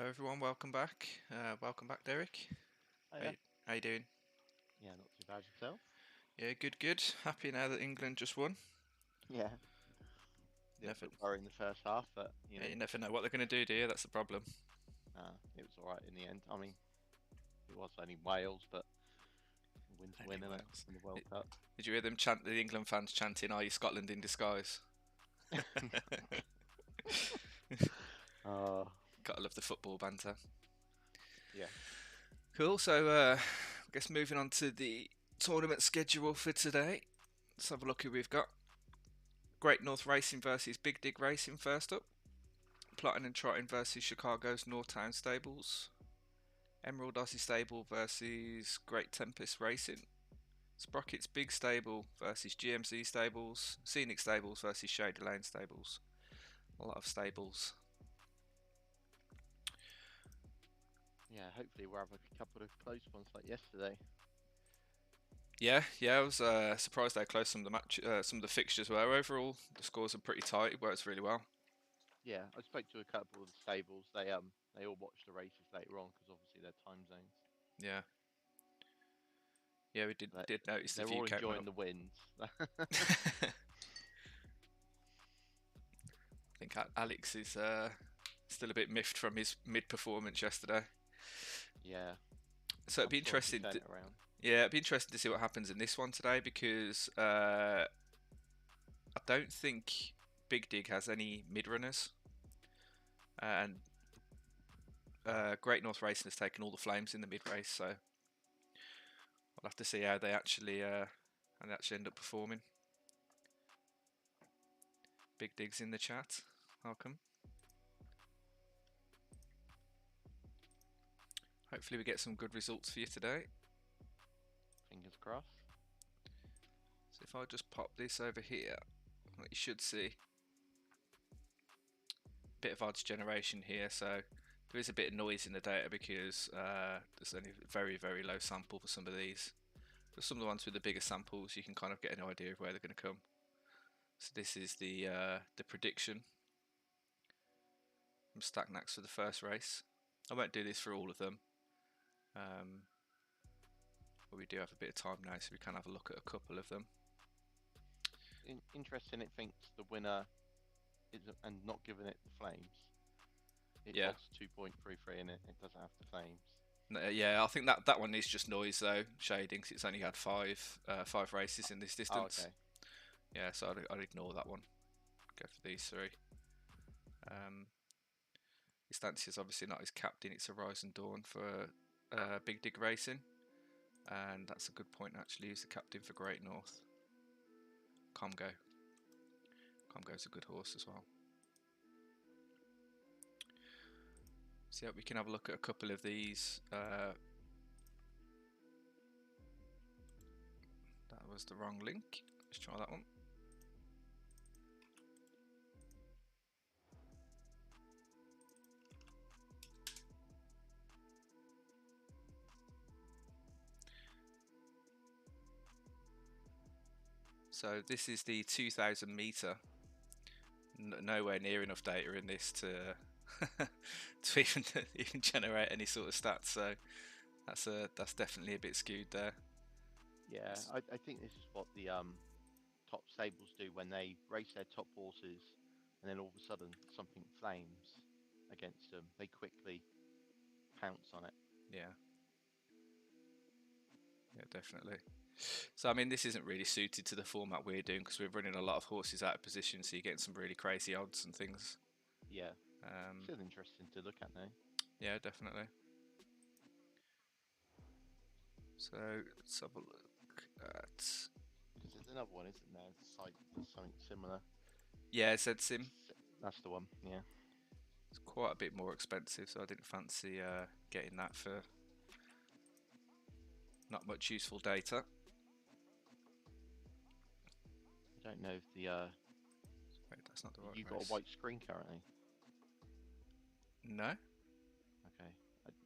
Hello everyone, welcome back. Welcome back, Derek. Oh How yeah, you, how you doing? yeah, not too bad yourself. Yeah, good, good. Happy now that England just won. Yeah, little Never, bit worrying the first half, but yeah, you never know what they're going to do, do you? That's the problem. it was all right in the end. I mean, it was only Wales, but win to Only win, innit? Wales. In the World Did Cup. did you hear them chant? The England fans chanting, "Are you Scotland in disguise?" Uh, Gotta love the football banter. yeah, Cool. So, I guess moving on to the tournament schedule for today. Let's have a look who we've got. Great North Racing versus Big Dig Racing first up. Plotting and Trotting versus Chicago's Northtown Stables. Emerald Aussie Stable versus Great Tempest Racing. Sprocket's Big Stable versus GMC Stables. Scenic Stables versus Shady Lane Stables. A lot of stables. yeah. Hopefully we'll have a couple of close ones like yesterday. Yeah, I was surprised how close some of the fixtures were. Overall, the scores are pretty tight. It works really well. Yeah, I spoke to a couple of the stables. They all watched the races later on because obviously their time zones. Yeah, we did They did notice the they're view all count went enjoying up. the wins. I think Alex is still a bit miffed from his mid performance yesterday. Yeah, So it'd I'm be sure he'll interesting. turn it around. Yeah, it'd be interesting to see what happens in this one today because I don't think Big Dig has any mid runners, and Great North Racing has taken all the flames in the mid race. So we'll have to see how they actually end up performing. Big Dig's in the chat. Welcome. Hopefully we get some good results for you today. Fingers crossed. So if I just pop this over here, what you should see a bit of odds generation here. So there is a bit of noise in the data because there's only a very, very low sample for some of these. For some of the ones with the bigger samples, you can kind of get an idea of where they're going to come. So this is the prediction from Stacknax for the first race. I won't do this for all of them, but we do have a bit of time now, so we can have a look at a couple of them. Interesting. It thinks the winner is and not giving it the flames. It Yeah, odds 2.33 and it doesn't have the flames. yeah. I think that one is just noise though, shading. 'Cause it's only had five races in this Oh, distance. okay. Yeah, so I'd ignore that one. Go for these three. Distancia is obviously not his captain. It's Horizon Dawn for Big Dig Racing, and that's a good point actually. He's the captain for Great North. Comgo. Comgo's a good horse as well. So yeah, we can have a look at a couple of these. That was the wrong link. Let's try that one. So this is the 2,000 meter. Nowhere near enough data in this to to even generate any sort of stats. So that's definitely a bit skewed there. Yeah, I think this is what the top stables do when they race their top horses, and then all of a sudden something flames against them. They quickly pounce on it. Yeah, definitely. So I mean, this isn't really suited to the format we're doing because we're running a lot of horses out of position, so you're getting some really crazy odds and things. Yeah, Um, still interesting to look at now. yeah, definitely. So let's have a look at. Because there's another one, isn't there? It's a site that's something similar. Yeah, Zed Sim. That's the one. Yeah. It's quite a bit more expensive, so I didn't fancy getting that for not much useful data. I don't know if the Wait, that's not the right you got a race. white screen currently. No. Okay.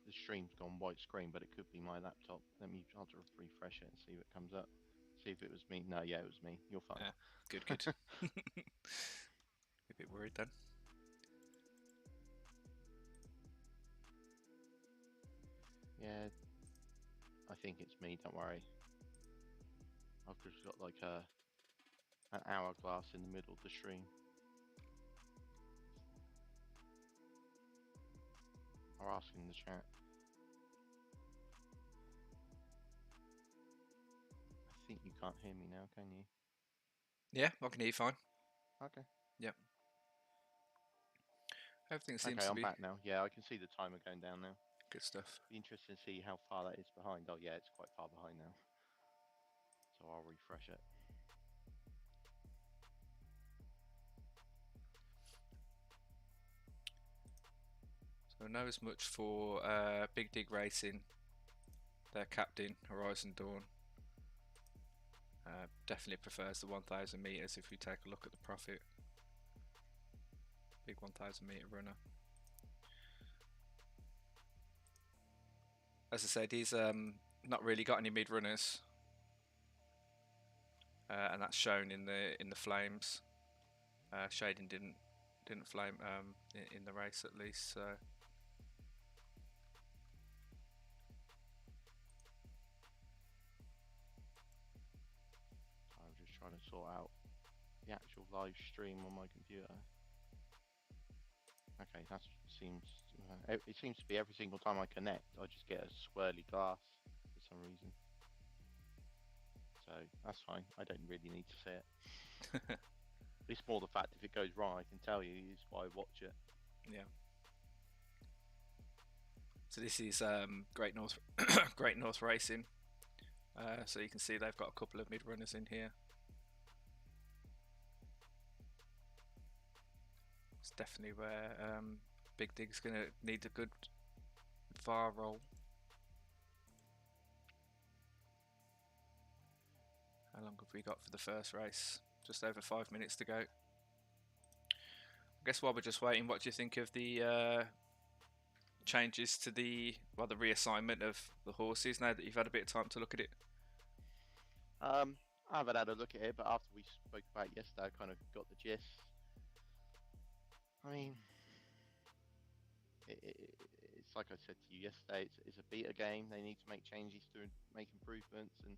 The stream's gone white screen, but it could be my laptop. I'll just refresh it and see what comes up. See if it was me. No, yeah, it was me. You're fine. Yeah, good, good. A bit worried then. Yeah, I think it's me. Don't worry. I've just got like an hourglass in the middle of the stream. I'll ask in the chat. I think you can't hear me now, can you? Yeah, I can hear you fine. Okay. Yep. Everything seems Okay, to I'm be back now. Yeah, I can see the timer going down now. good stuff. Be interesting to see how far that is behind. Oh yeah, it's quite far behind now. So I'll refresh it. So I know as much for Big Dig Racing, their captain, Horizon Dawn. Definitely prefers the 1000 meters if we take a look at the profit. Big 1000 meter runner. As I said, he's not really got any mid runners, and that's shown in the flames. Shading didn't flame in the race at least. So I'm just trying to sort out the actual live stream on my computer. Okay, that seems. It seems to be every single time I connect, I just get a swirly glass for some reason. So that's fine. I don't really need to see it. It's more the fact if it goes wrong, I can tell you. Is why I watch it. yeah. So this is Great North Great North Racing. So you can see they've got a couple of mid runners in here. It's definitely where Big Dig's going to need a good VAR roll. How long have we got for the first race? Just over 5 minutes to go. I guess while we're just waiting, what do you think of the changes to the reassignment of the horses now that you've had a bit of time to look at it? I haven't had a look at it, but after we spoke about it yesterday, I kind of got the gist. I mean, it's like I said to you yesterday. It's a beta game. They need to make changes to make improvements, and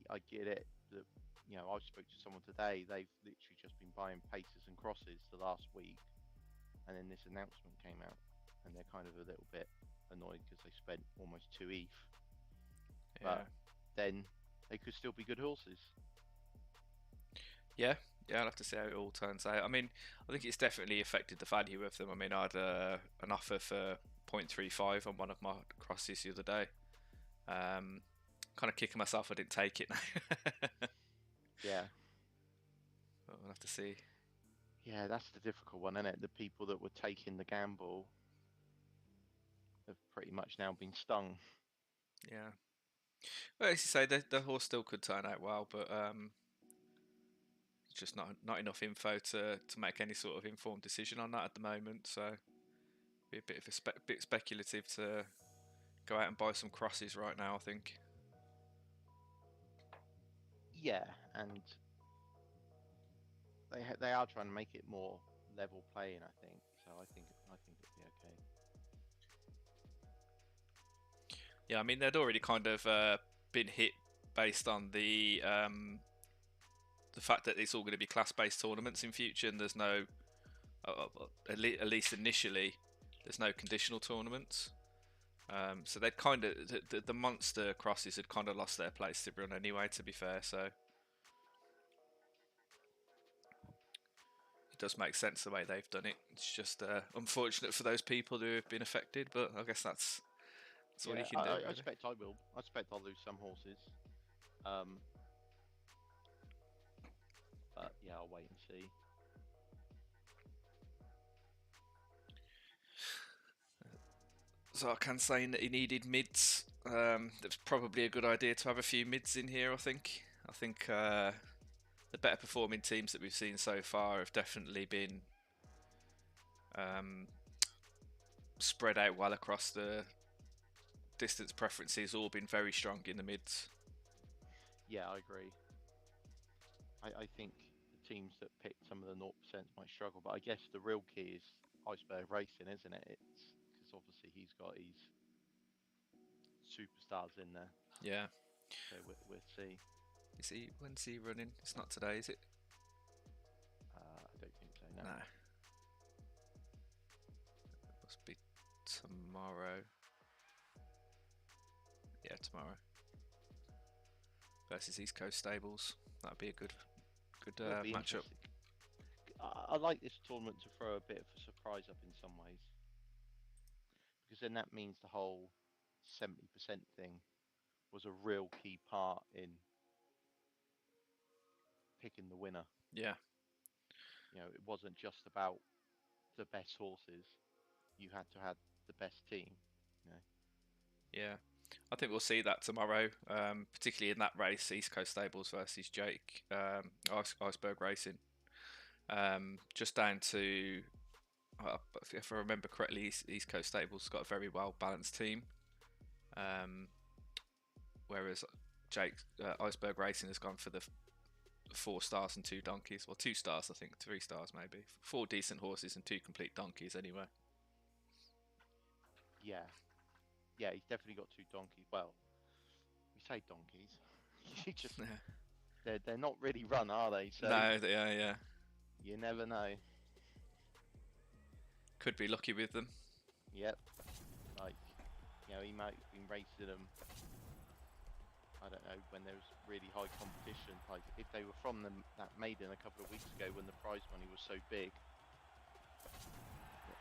I get it. That I spoke to someone today. They've literally just been buying paces and crosses the last week, and then this announcement came out, and they're kind of a little bit annoyed because they spent almost 2 ETH. But Yeah. then they could still be good horses. Yeah, I'll have to see how it all turns out. I mean, I think it's definitely affected the value of them. I mean, I had an offer for 0.35 on one of my crosses the other day. Kind of kicking myself I didn't take it now. Yeah. But we'll have to see. Yeah, that's the difficult one, isn't it? The people that were taking the gamble have pretty much now been stung. Yeah. Well, as you say, the horse still could turn out well, but it's just not enough info to make any sort of informed decision on that at the moment. So be a bit of bit speculative to go out and buy some crosses right now, I think. Yeah, and they are trying to make it more level playing, I think. So I think it'll be okay. Yeah, I mean they'd already kind of been hit based on the fact that it's all going to be class-based tournaments in future, and there's no, at least initially, there's no conditional tournaments. So they'd kind of the monster crosses had kind of lost their place to run anyway. To be fair, so it does make sense the way they've done it. It's just unfortunate for those people who have been affected, but I guess that's all you Yeah, can do, I really. expect I will. I expect I'll lose some horses. Um, but yeah, I'll wait and see. So I can say that he needed mids. That's probably a good idea to have a few mids in here. I think. The better performing teams that we've seen so far have definitely been um, spread out well across the distance preferences. All been very strong in the mids. Yeah, I agree. I think the teams that picked some of the 0% might struggle, but I guess the real key is Iceberg Racing, isn't it? It's because obviously he's got his superstars in there. Yeah. So we'll see. When's he running? It's not today, is it? I don't think so. No. No. It must be tomorrow. Yeah, tomorrow. Versus East Coast Stables. That'd be a good It'll be matchup. interesting. I like this tournament to throw a bit of a surprise up in some ways, because then that means the whole 70% thing was a real key part in picking the winner. Yeah. It wasn't just about the best horses. You had to have the best team. Yeah. I think we'll see that tomorrow, particularly in that race, East Coast Stables versus Jake, Iceberg Racing. Just down to, if I remember correctly, East Coast Stables got a very well balanced team, whereas Jake Iceberg Racing has gone for the 4 stars and 2 donkeys, or 2 stars, I think, 3 stars maybe, 4 decent horses and 2 complete donkeys anyway. Yeah, he's definitely got 2 donkeys. Well, we say donkeys. You just they're not really run, are they? So no, they are. Yeah, you never know. could be lucky with them. Yep. Like, he might have been racing them, I don't know, when there was really high competition. Like, if they were from that maiden a couple of weeks ago when the prize money was so big,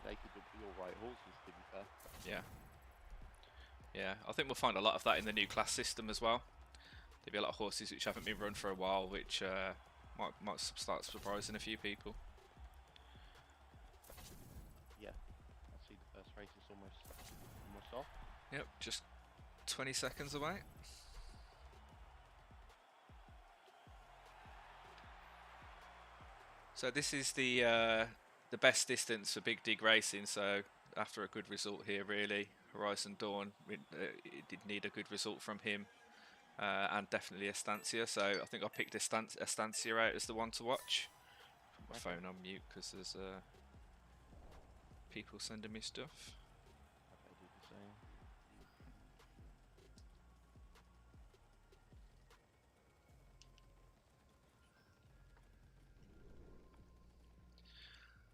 they could be all right horses, to be fair. Yeah. Yeah, I think we'll find a lot of that in the new class system as well. There'll be a lot of horses which haven't been run for a while, which might start surprising a few people. Yeah, I see the first race is almost off. Yep, just 20 seconds away. So this is the best distance for Big Dig Racing. So after a good result here, really, Horizon Dawn, it did need a good result from him, and definitely Estancia. So I think I picked Estancia out as the one to watch. Put my phone on mute because there's people sending me stuff. I do the same.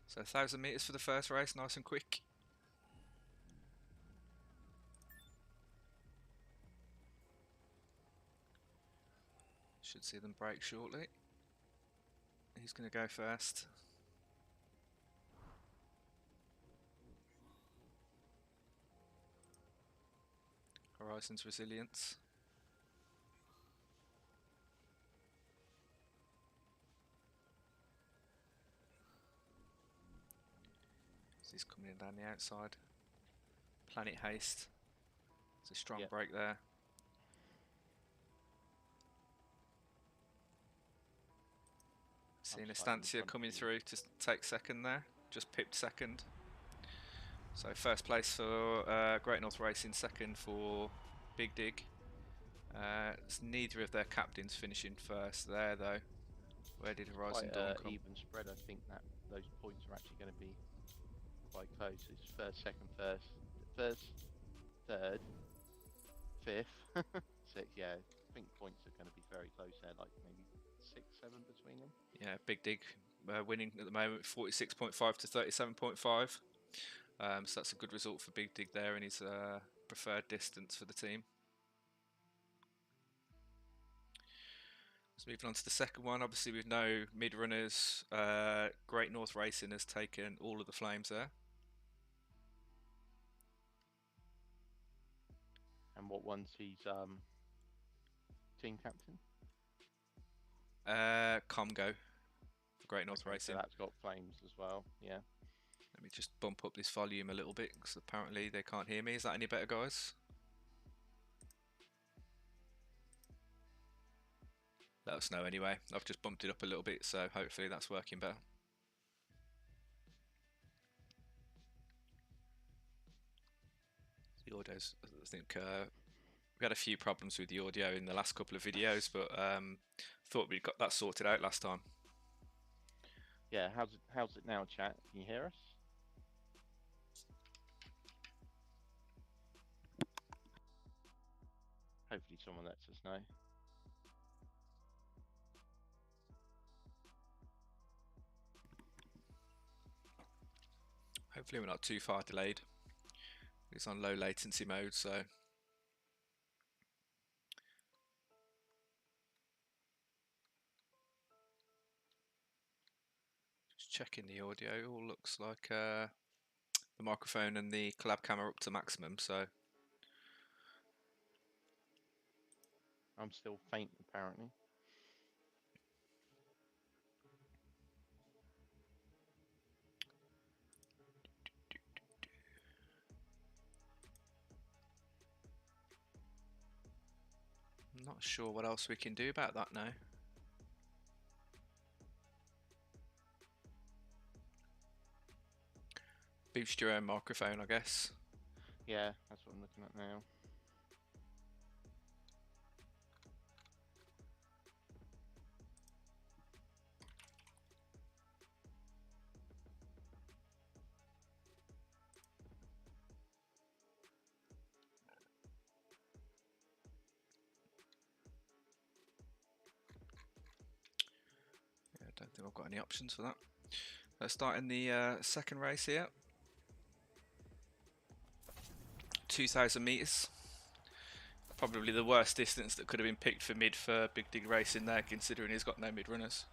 So 1,000 meters for the first race, nice and quick. Should see them break shortly. Who's going to go first? Horizon's Resilience. So he's coming in down the outside. Planet Haste. It's a strong break there. Seeing Estancia coming through to take second there. Just pipped second. So first place for Great North Racing, second for Big Dig. It's neither of their captains finishing first there though. Where did Horizon Dawn come? Even spread. I think that those points are actually going to be quite close. It's first, second, first, third, fifth. So yeah, I think points are going to be very close there, like maybe 6, 7 between them. Yeah, Big Dig winning at the moment, 46.5 to 37.5. So that's a good result for Big Dig there in his preferred distance for the team. So moving on to the second one, obviously with no mid runners, Great North Racing has taken all of the flames there. And what one's his team captain? Comgo for Great North Racing. So that's got flames as well, yeah. Let me just bump up this volume a little bit because apparently they can't hear me. Is that any better, guys? Let us know anyway. I've just bumped it up a little bit, so hopefully that's working better. The audio's, I think we had a few problems with the audio in the last couple of videos, but thought we'd got that sorted out last time. Yeah, how's it now, chat? Can you hear us? someone lets us know. Hopefully we're not too far delayed. It's on low latency mode, so just checking the audio. All looks like the microphone and the collab camera up to maximum, so I'm still faint, apparently. I'm not sure what else we can do about that now. Boost your own microphone, I guess. Yeah, that's what I'm looking at now. Yeah, I don't think I've got any options for that. Let's start in the second race here. 2,000 meters. Probably the worst distance that could have been picked for mid for Big Dig Racing there, considering he's got no mid runners.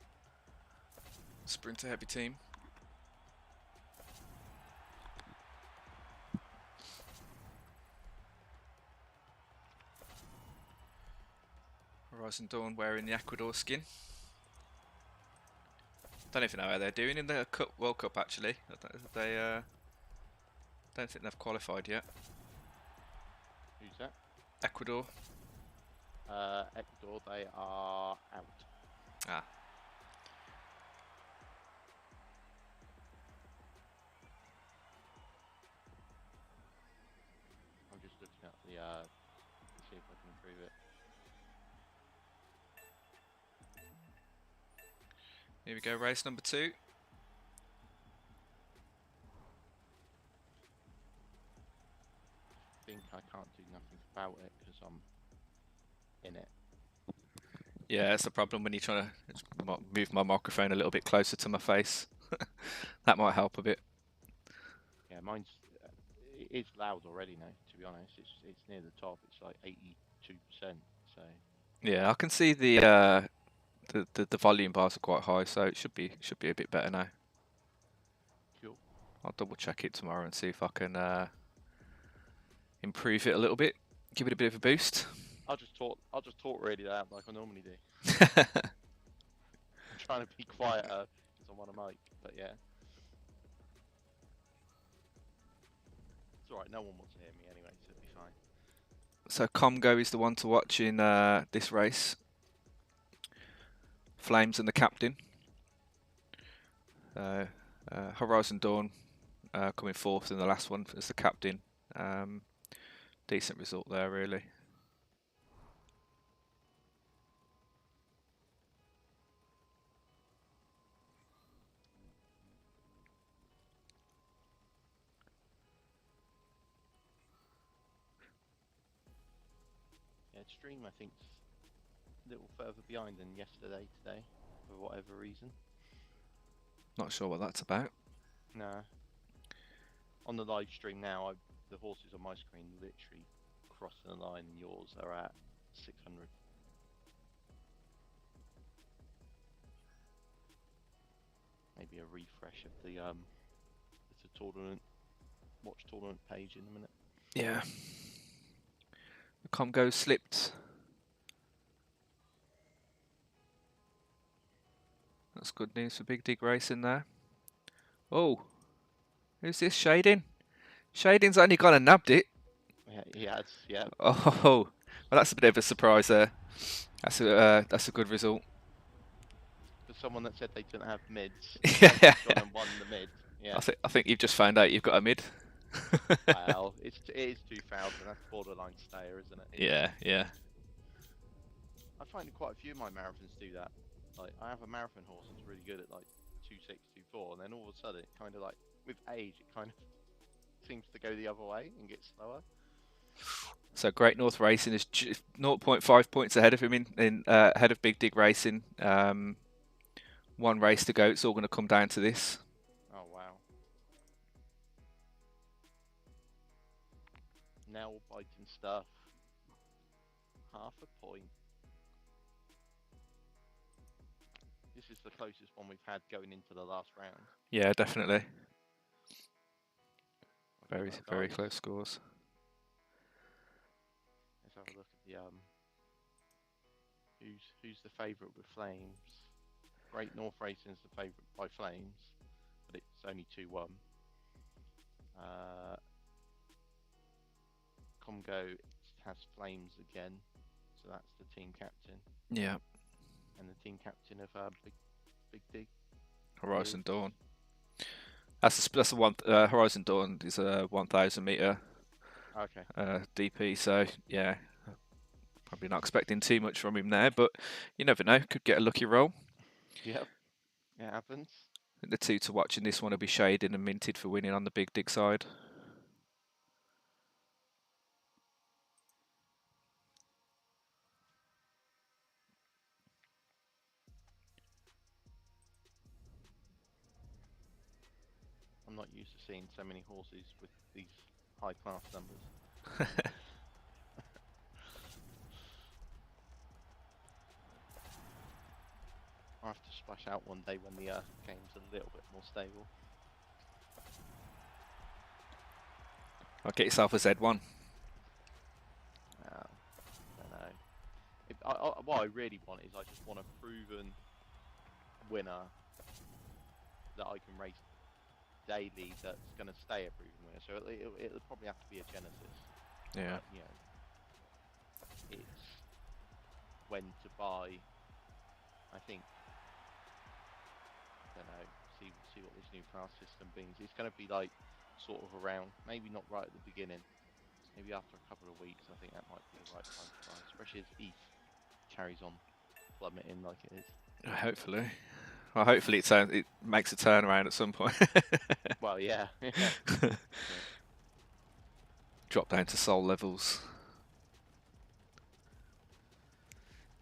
Sprinter heavy team. Horizon Dawn wearing the Ecuador skin. Don't even know how they're doing in the World Cup actually. They don't think they've qualified yet. Who's that? Ecuador. Ecuador, they are out. Ah. I'm just looking at the see if I can improve it. Here we go, race number 2. I think I can't do nothing about it because I'm in it. Yeah, that's the problem when you're trying to move my microphone a little bit closer to my face. That might help a bit. Yeah, mine's it is loud already now. To be honest, it's near the top. It's like 82%. So Yeah, I can see the volume bars are quite high, so it should be a bit better now. cool. I'll double check it tomorrow and see if I can improve it a little bit, give it a bit of a boost. I'll just talk really loud like I normally do. I'm trying to be quieter because I'm on a mic, but yeah. It's alright, no one wants to hear me anyway, so it'll be fine. So Comgo is the one to watch in this race. Flames and the captain. Horizon Dawn coming fourth in the last one as the captain. Decent result there, really. Yeah, stream I think's a little further behind than yesterday today, for whatever reason. Not sure what that's about. Nah. On the live stream now, the horses on my screen literally crossing the line, and yours are at 600. Maybe a refresh of the tournament, watch tournament page in a minute. Yeah. The Comgo slipped. That's good news for Big Dig Racing there. Oh, who's this? Shading? Shading's only gone and nabbed it. Yeah, he has. Yeah. Oh, well, that's a bit of a surprise there. That's a good result. For someone that said they didn't have mids, Yeah. gone and won the mid. Yeah. I think you've just found out you've got a mid. Well, it is 2000. That's borderline stayer, isn't it? Yeah, yeah. I find quite a few of my marathons do that. Like, I have a marathon horse that's really good at like 2.6, 2.4, and then all of a sudden, it kind of with age, it kind of seems to go the other way and get slower. So Great North Racing is 0 0.5 points ahead of him in ahead of Big Dig Racing. One race to go. It's all going to come down to this. Oh wow. Nail biting stuff. Half a point. This is the closest one we've had going into the last round. Yeah, definitely. Okay, Very, well, very guys, close scores. let's have a look at the who's the favourite with Flames. Great North Racing is the favourite by Flames, but it's only 2-1. Congo has Flames again, so that's the team captain. Yeah. And the team captain of Big Dig Horizon is... Dawn. That's the one. Horizon Dawn is a 1,000 meter Okay. DP. So yeah, probably not expecting too much from him there, but you never know. Could get a lucky roll. Yep, it happens. I think the two to watch in this one will be Shading and Minted for winning on the Big Dig side. I'm not used to seeing so many horses with these high class numbers. I'll have to splash out one day when the game's a little bit more stable. I'll get yourself a Z1. I don't know. What I really want is I just want a proven winner that I can race daily that's going to stay a proven winner. So it'll probably have to be a Genesis. Yeah. But, you know, it's when to buy. I think. I don't know. See what this new class system brings. It's going to be like sort of around, maybe not right at the beginning. Maybe after a couple of weeks, I think that might be the right time to buy, especially as ETH carries on plummeting like it is. Hopefully. Well, hopefully it makes a turnaround at some point. Well, yeah. Drop down to soul levels.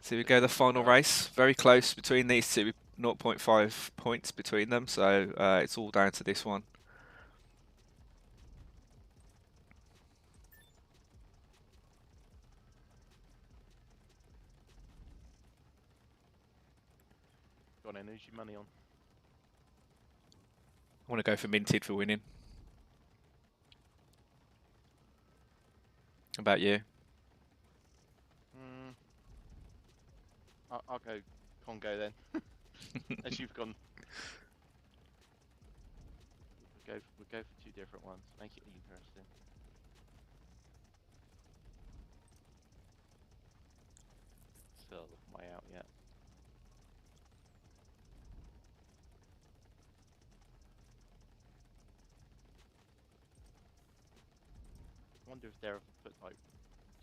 So we go the final race. Very close between these two. 0.5 points between them, so it's all down to this one. Go on then, who's your money on? I want to go for Minted for winning. How about you? I'll go Congo then. As you've gone. We'll go for two different ones. Make it interesting. Still looking way out yet. I wonder if they're ever put like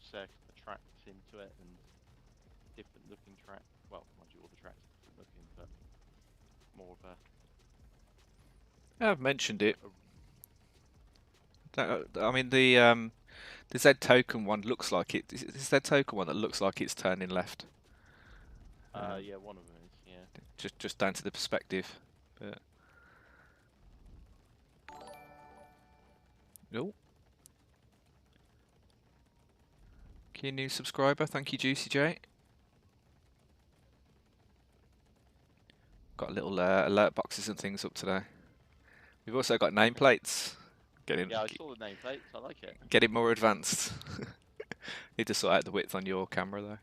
circular tracks into it and different looking track. Well, mind you, all the tracks are different looking, but more of a. I've mentioned it. I mean the Zed token one looks like it. Is the Zed token one that looks like it's turning left? Yeah, one of them is. Yeah. Just down to the perspective, but. Oh. Key new subscriber, thank you, Juicy J. Got little alert boxes and things up today. We've also got nameplates. Yeah, I saw the nameplates. I like it. Getting more advanced. Need to sort out the width on your camera though.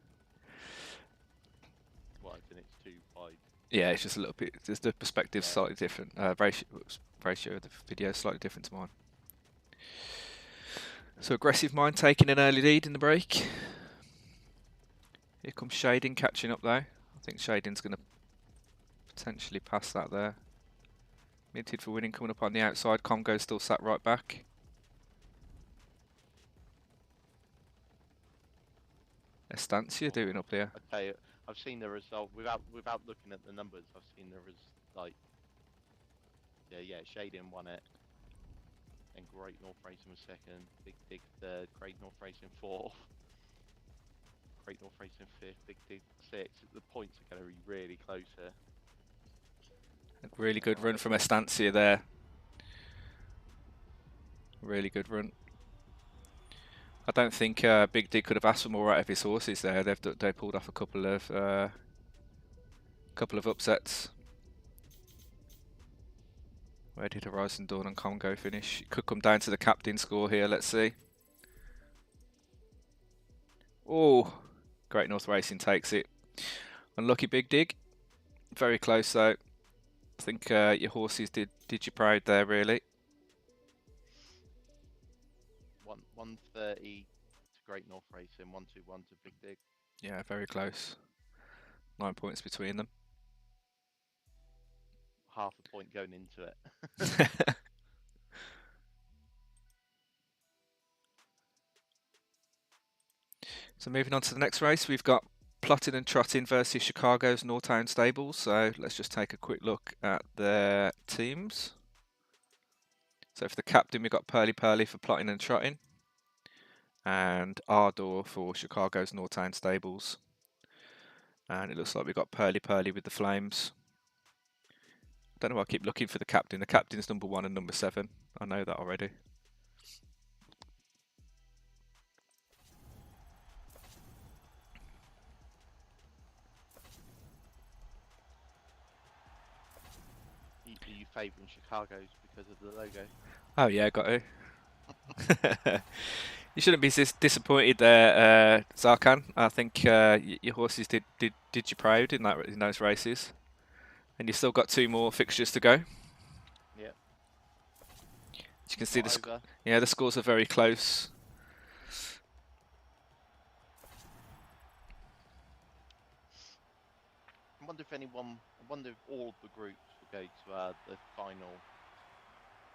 What? And it's too wide. Yeah, it's just a little bit. Just the perspective's slightly different. Ratio of the video is slightly different to mine. So Aggressive Mind taking an early lead in the break. Here comes Shading catching up though. I think Shading's going to potentially pass that there. Minted for winning coming up on the outside. Congo still sat right back. Estancia doing up here. Okay, I've seen the result without looking at the numbers. I've seen the like. Yeah, Shading won it. Then Great North Racing was second, Big Dig third, Great North Racing fourth, Great North Racing fifth, Big Dig sixth. The points are going to be really close here. Really good run from Estancia there. Really good run. I don't think Big Dig could have asked for more out of his horses there. They pulled off a couple of upsets. Where did Horizon Dawn and Congo finish? It could come down to the captain score here. Let's see. Oh, Great North Racing takes it. Unlucky Big Dig. Very close though. I think your horses did you proud there, really. 130 to Great North Racing, 121 to Big Dig. Yeah, very close. 9 points between them. Half a point going into it. So moving on to the next race, we've got Plotting and Trotting versus Chicago's Nortown Stables. So let's just take a quick look at their teams. So for the captain, we've got Pearly Pearly for Plotting and Trotting, and Ardor for Chicago's Nortown Stables. And it looks like we've got Pearly Pearly with the Flames. I don't know why I keep looking for the captain. The captain's number 1 and number 7. I know that already. Are you favouring Chicago's because of the logo? Oh yeah, got to. You shouldn't be disappointed there, Zarkan. I think your horses did you proud in those races, and you've still got 2 more fixtures to go. Yeah. As you can see, the scores are very close. I wonder if all of the groups will go to the final.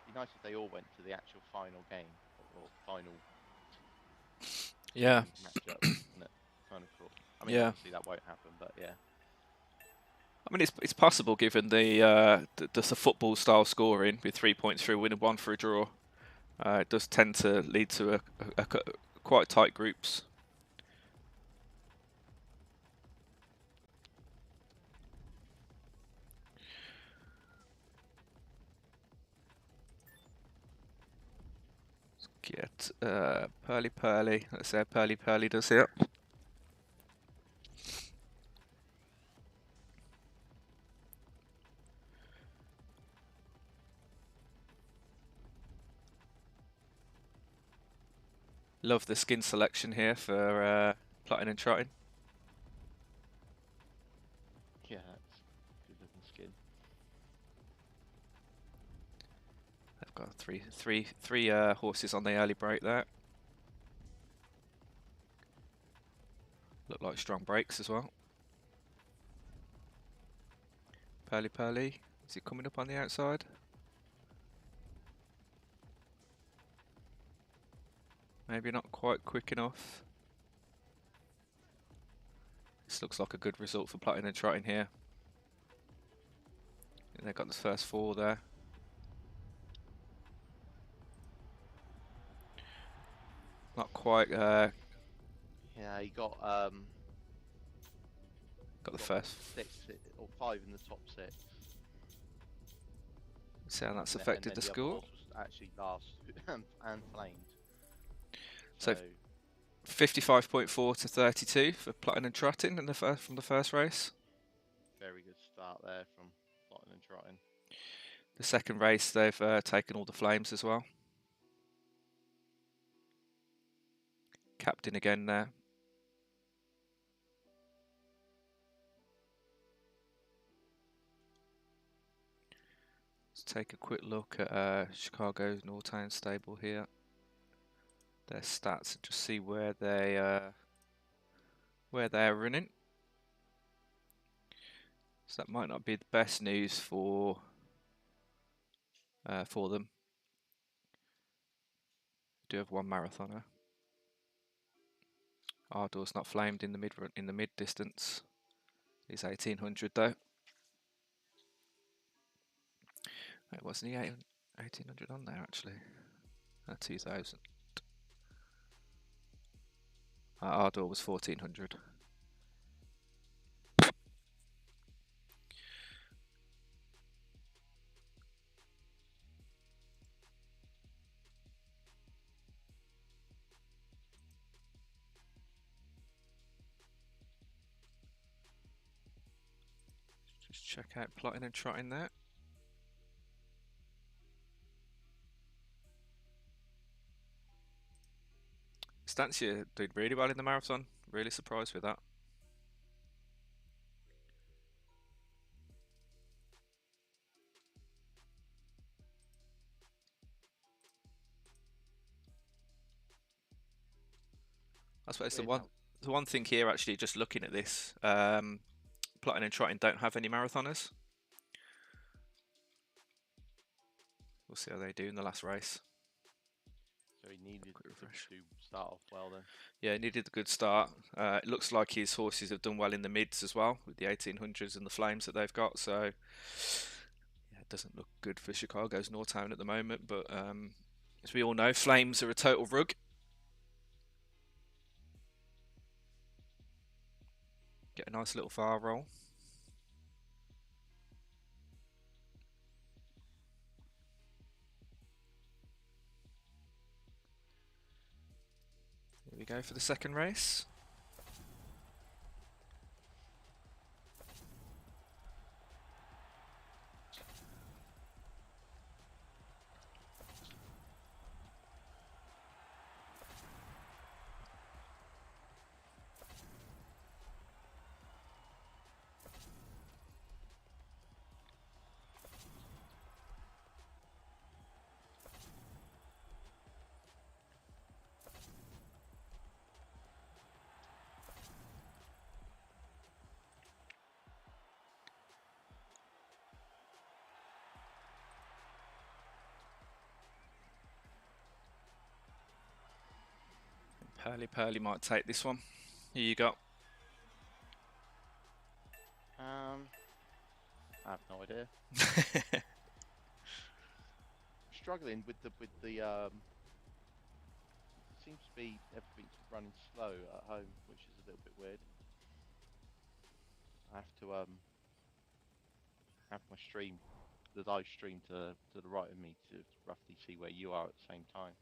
It'd be nice if they all went to the actual final game or final. Yeah. Matchup. Kind of cool. I mean, yeah. Obviously that won't happen, but yeah. I mean, it's possible given the football style scoring with 3 points for a win and 1 for a draw. It does tend to lead to a quite tight groups. Let's get Pearly Pearly. Let's see how Pearly Pearly does here. Love the skin selection here for Plotting and Trotting. Yeah, that's good looking skin. They've got three horses on the early break there. Look like strong breaks as well. Pearly Pearly, is it coming up on the outside? Maybe not quite quick enough. This looks like a good result for Plotting and Trotting here. And they've got the first 4 there. Not quite. Yeah, you got the first 6 or 5 in the top 6. See how that's affected the score. Was actually last and flamed. So 55.4 to 32 for Plotting and Trotting in from the first race. Very good start there from Plotting and Trotting. The second race, they've taken all the flames as well. Captain again there. Let's take a quick look at Chicago's Nortown stable here. Their stats and just see where they're running. So that might not be the best news for them. We do have 1 marathoner. Ardor's not flamed in the mid distance. He's 1800 though. It wasn't he 1800 on there actually? 2000. Ardor was 1400. Just check out plotting and trotting there. Stancia did really well in the marathon. Really surprised with that. I suppose the one thing here, actually, just looking at this, plotting and trotting don't have any marathoners. We'll see how they do in the last race. So he needed to start off well then. Yeah, he needed a good start. It looks like his horses have done well in the mids as well, with the 1800s and the flames that they've got. So yeah, it doesn't look good for Chicago's Northtown at the moment. But as we all know, flames are a total rug. Get a nice little far roll. Here we go for the second race. Pearly might take this one. Here you go. I have no idea. Struggling with the seems to be everything's running slow at home, which is a little bit weird. I have to have my stream, the live stream to the right of me to roughly see where you are at the same time.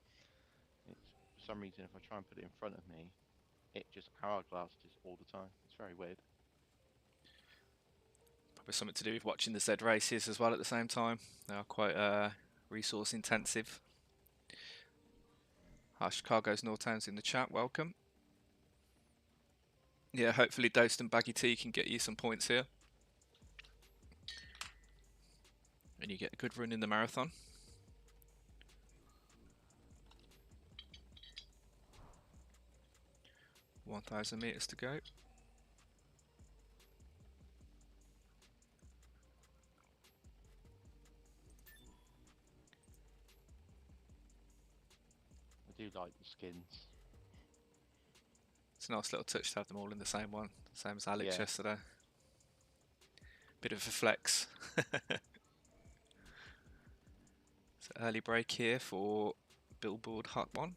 It's, for some reason, if I try and put it in front of me, it just hourglasses all the time. It's very weird. Probably something to do with watching the Zed races as well at the same time. They are quite resource intensive. Chicago's Northtown's in the chat, welcome. Yeah, hopefully Dosed and Baggy Tea can get you some points here. And you get a good run in the marathon. $1,000 meters to go. I do like the skins. It's a nice little touch to have them all in the same one, same as Alex yesterday. Bit of a flex. So early break here for Billboard Hot One.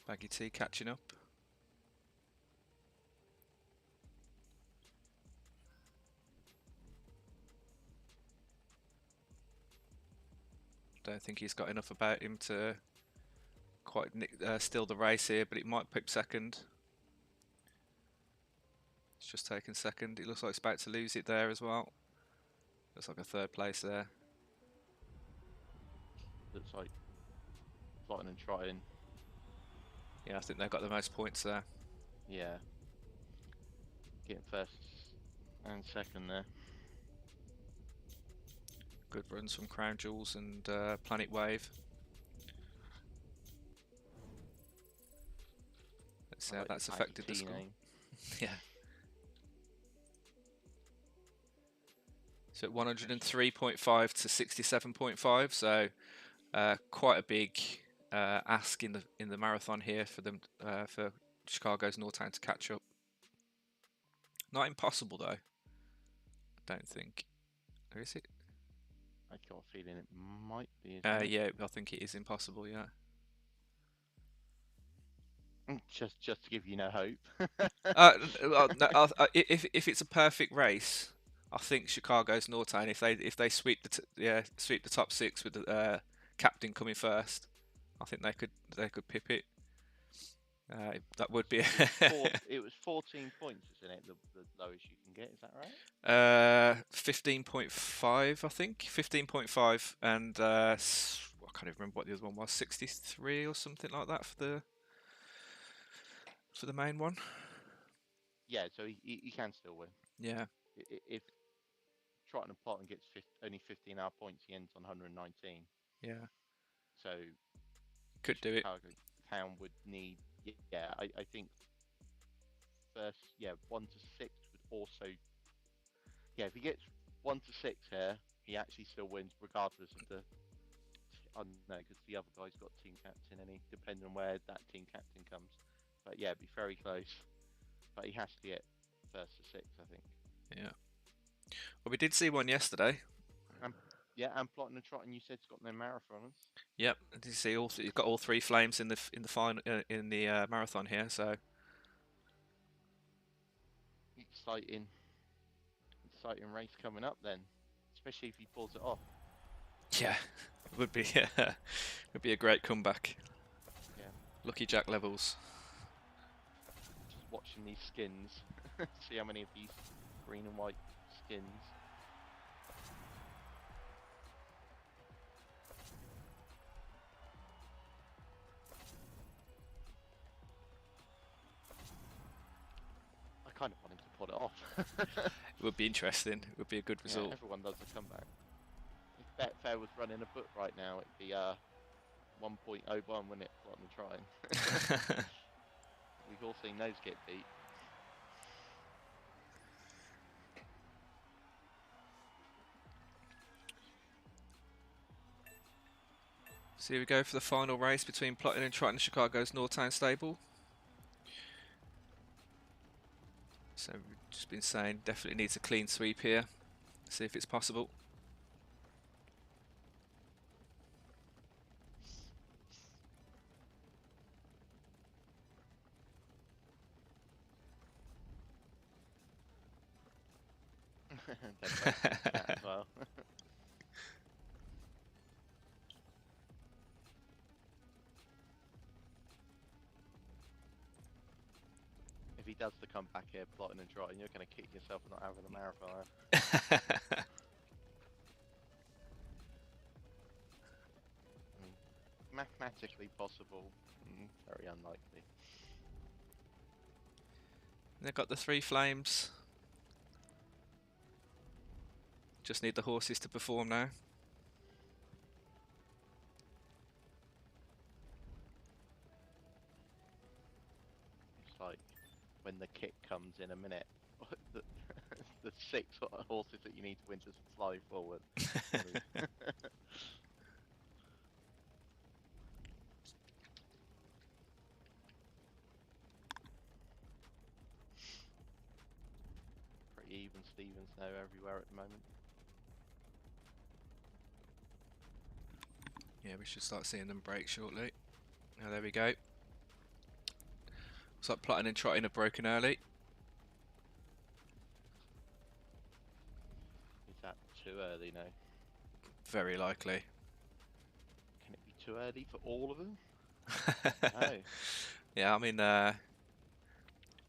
Baggy Tea catching up. Don't think he's got enough about him to quite steal the race here, but it might pick second. It's just taken second. It looks like it's about to lose it there as well. Looks like a third place there. Looks like plotting and trotting. Yeah, I think they've got the most points there. Yeah. Getting first and second there. Good runs from Crown Jewels and Planet Wave. Let's see how that's affected the score. Yeah. So 103.5 to 67.5. So quite a big ask in the marathon here for them for Chicago's Nortown to catch up. Not impossible though. I don't think. Or is it? I got a feeling it might be. Isn't it? Yeah, I think it is impossible. Yeah. Just to give you no hope. No, if it's a perfect race, I think Chicago's Nortown. If they sweep sweep the top six with the captain coming first, I think they could pip it. That would be It was 14 points, isn't it? The lowest you can get. Is that right? 15.5, I think 15.5, and I can't even remember what the other one was. 63 or something like that for the main one. Yeah, so he can still win. Yeah. If Triton and Plotton gets only 15 points, he ends on 119. Yeah. So could do it. Chicago Town would need. Yeah, I think first, 1 to 6 would also. Yeah, if he gets 1 to 6 here, he actually still wins regardless of the. I don't know, because the other guy's got team captain, and he depending on where that team captain comes. But yeah, it'd be very close. But he has to get first to 6, I think. Yeah. Well, we did see one yesterday. And Plotton and Trotton, you said, it's got no marathoners. Yep. Did you see you've got all three flames in the final in the marathon here? So Exciting race coming up then, especially if he pulls it off. yeah, it would be would be a great comeback. Yeah. Lucky Jack levels. Just watching these skins, see how many of these green and white skins. I kind of want him to pull it off. It would be interesting. It would be a good result. Yeah, everyone does a comeback. If Betfair was running a book right now, it'd be 1.01, wouldn't it? Plotting and Trying. We've all seen those get beat. So here we go for the final race between Plotting and Triton, Chicago's Nortown stable. So we've just been saying definitely needs a clean sweep here. See if it's possible. As well. If he does the comeback here, Plotting and Trotting, you're going to kick yourself for not having a marathon. Mathematically possible, very unlikely. They've got the three flames. Just need the horses to perform now. It's like when the kick comes in a minute, the 6 horses that you need to win just fly forward. Pretty even Stevens now everywhere at the moment. Yeah, we should start seeing them break shortly. Now there we go. Looks like Plotting and Trotting have broken early. Is that too early now? Very likely. Can it be too early for all of them? No. Yeah, I mean,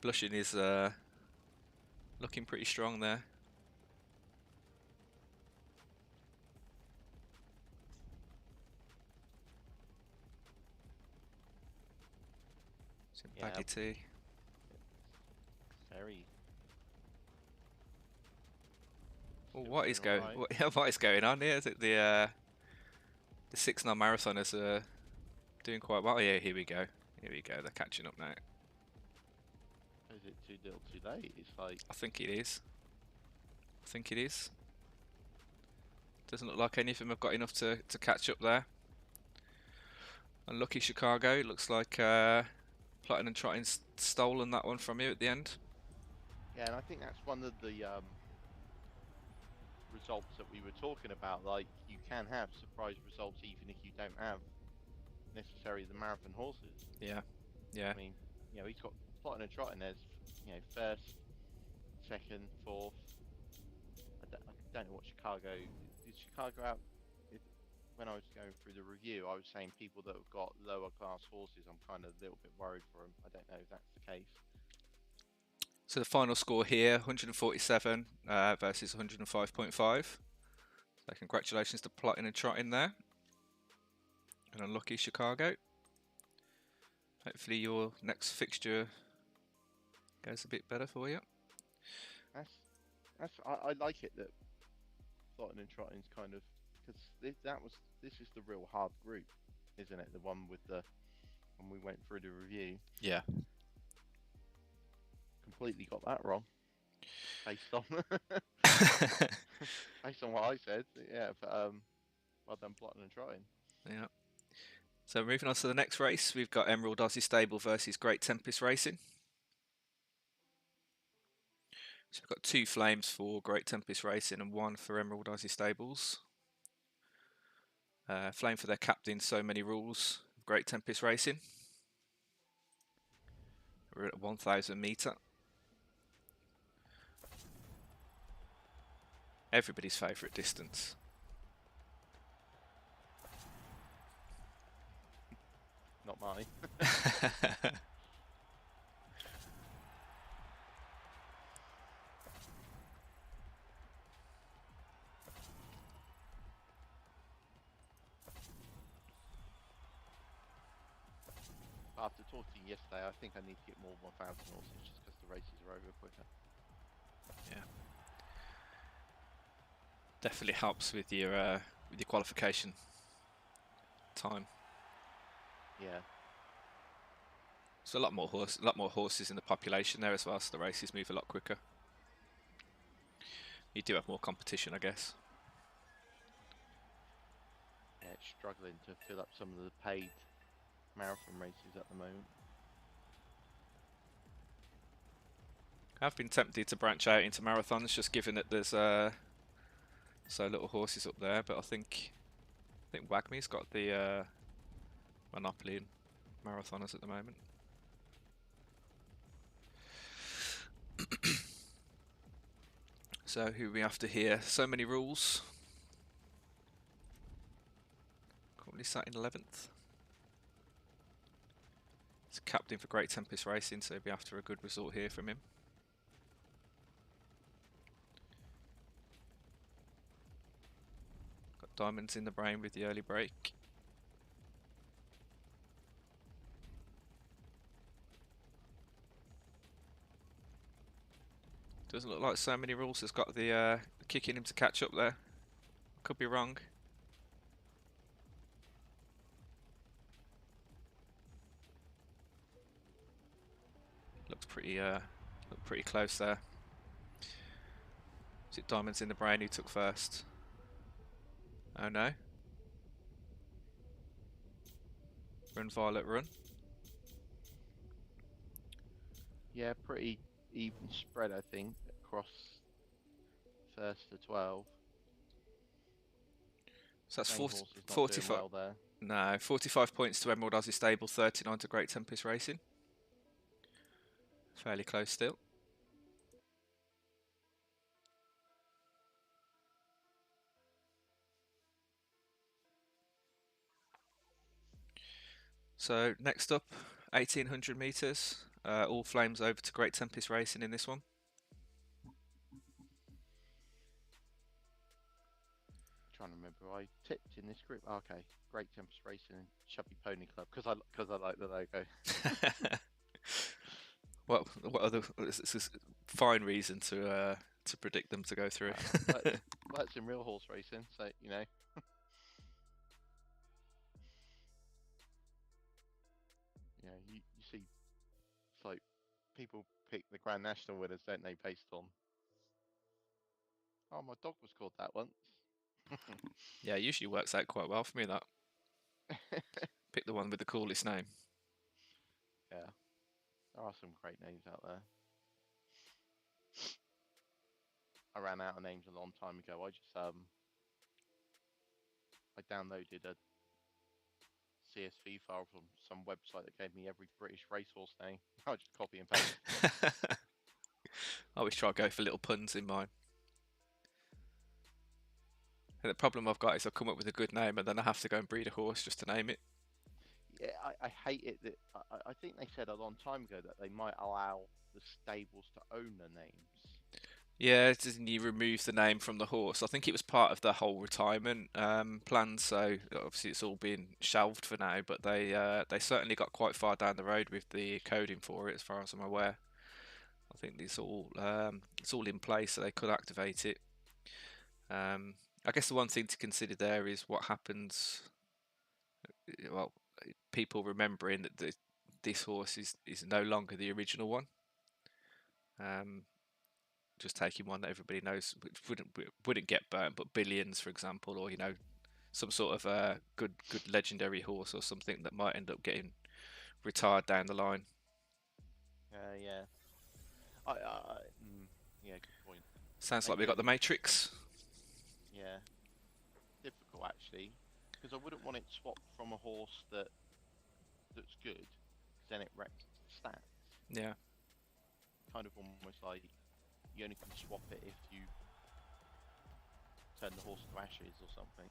Blushing is looking pretty strong there. Some baggy tea. Very. Well, what is going? What is going on here? Is it the 6 non-marathoners are doing quite well? Yeah, here we go. Here we go. They're catching up now. Is it too little, too late? It's like. I think it is. I think it is. Doesn't look like any of them have got enough to catch up there. Unlucky Chicago. It looks like Plotting and Trotting stolen that one from you at the end. Yeah, and I think that's one of the results that we were talking about. Like, you can have surprise results even if you don't have necessarily the marathon horses. Yeah, yeah. I mean, he's got Plotting and Trotting as, first, second, fourth. I don't know what Chicago did. Chicago out. It, when I was going through the review, I was saying people that have got lower class horses, I'm kind of a little bit worried for them. I don't know if that's the case. So the final score here, 147 versus 105.5. So congratulations to Plotting and Trotting there. And unlucky Chicago. Hopefully your next fixture goes a bit better for you. I like it that Plotting and Trotting's kind of, because this is the real hard group, isn't it? The one with the when we went through the review. Yeah. Completely got that wrong. Based on based on what I said, yeah. But well done, Plotting and Trotting. Yeah. So moving on to the next race, we've got Emerald Aussie Stable versus Great Tempest Racing. So we've got 2 flames for Great Tempest Racing and 1 for Emerald Aussie Stables. Flame for their captain, So Many Rules, Great Tempest Racing. We're at 1,000 metre. Everybody's favourite distance. Not mine. After talking to you yesterday, I think I need to get more 1,000 horses just because the races are over quicker. Yeah. Definitely helps with your qualification time. Yeah. So a lot more horses in the population there as well, so the races move a lot quicker. You do have more competition, I guess. Yeah, it's struggling to fill up some of the paid marathon races at the moment. I've been tempted to branch out into marathons, just given that there's so little horses up there. But I think Wagme's got the monopoly in marathoners at the moment. So who are we after here? So Many Rules. Currently sat in 11th. He's captain for Great Tempest Racing, so he'll be after a good result here from him. Got Diamonds in the Brain with the early break. Doesn't look like So Many Rules has got the kick in him to catch up there. Could be wrong. Looked pretty close there. Is it Diamonds in the Brain who took first? Oh no. Run Violet Run. Yeah, pretty even spread, I think, across first to 12. So that's Main horse is not 45. doing well there. No, 45 points to Emerald Aussie Stable, 39 to Great Tempest Racing. Fairly close still. So next up, 1800 metres. All flames over to Great Tempest Racing in this one. Trying to remember, I tipped in this group. Okay, Great Tempest Racing and Chubby Pony Club because I like the logo. What other? This is fine reason to predict them to go through. Well, it's in real horse racing, so you see, it's like people pick the Grand National winners, don't they, based on. Oh, my dog was called that once. Yeah, it usually works out quite well for me, that. Pick the one with the coolest name. Yeah. There are some great names out there. I ran out of names a long time ago. I downloaded a CSV file from some website that gave me every British racehorse name. I just copy and paste. I always try to go for little puns in mine. And the problem I've got is I come up with a good name and then I have to go and breed a horse just to name it. Yeah, I hate it that I think they said a long time ago that they might allow the stables to own the names. Yeah, didn't you remove the name from the horse? I think it was part of the whole retirement plan, so obviously it's all been shelved for now. But they certainly got quite far down the road with the coding for it, as far as I'm aware. I think it's all in place, so they could activate it. I guess the one thing to consider there is what happens. Well, people remembering that this horse is no longer the original one. Just taking one that everybody knows, which wouldn't get burnt, but Billions, for example, or some sort of good legendary horse or something that might end up getting retired down the line. Yeah. Yeah, good point. Sounds like we Maybe got they the need to come. Matrix. Yeah, difficult actually, because I wouldn't want it swapped from a horse that's good, because then it wrecks the stats. Yeah, Kind of almost like you only can swap it if you turn the horse to ashes or something,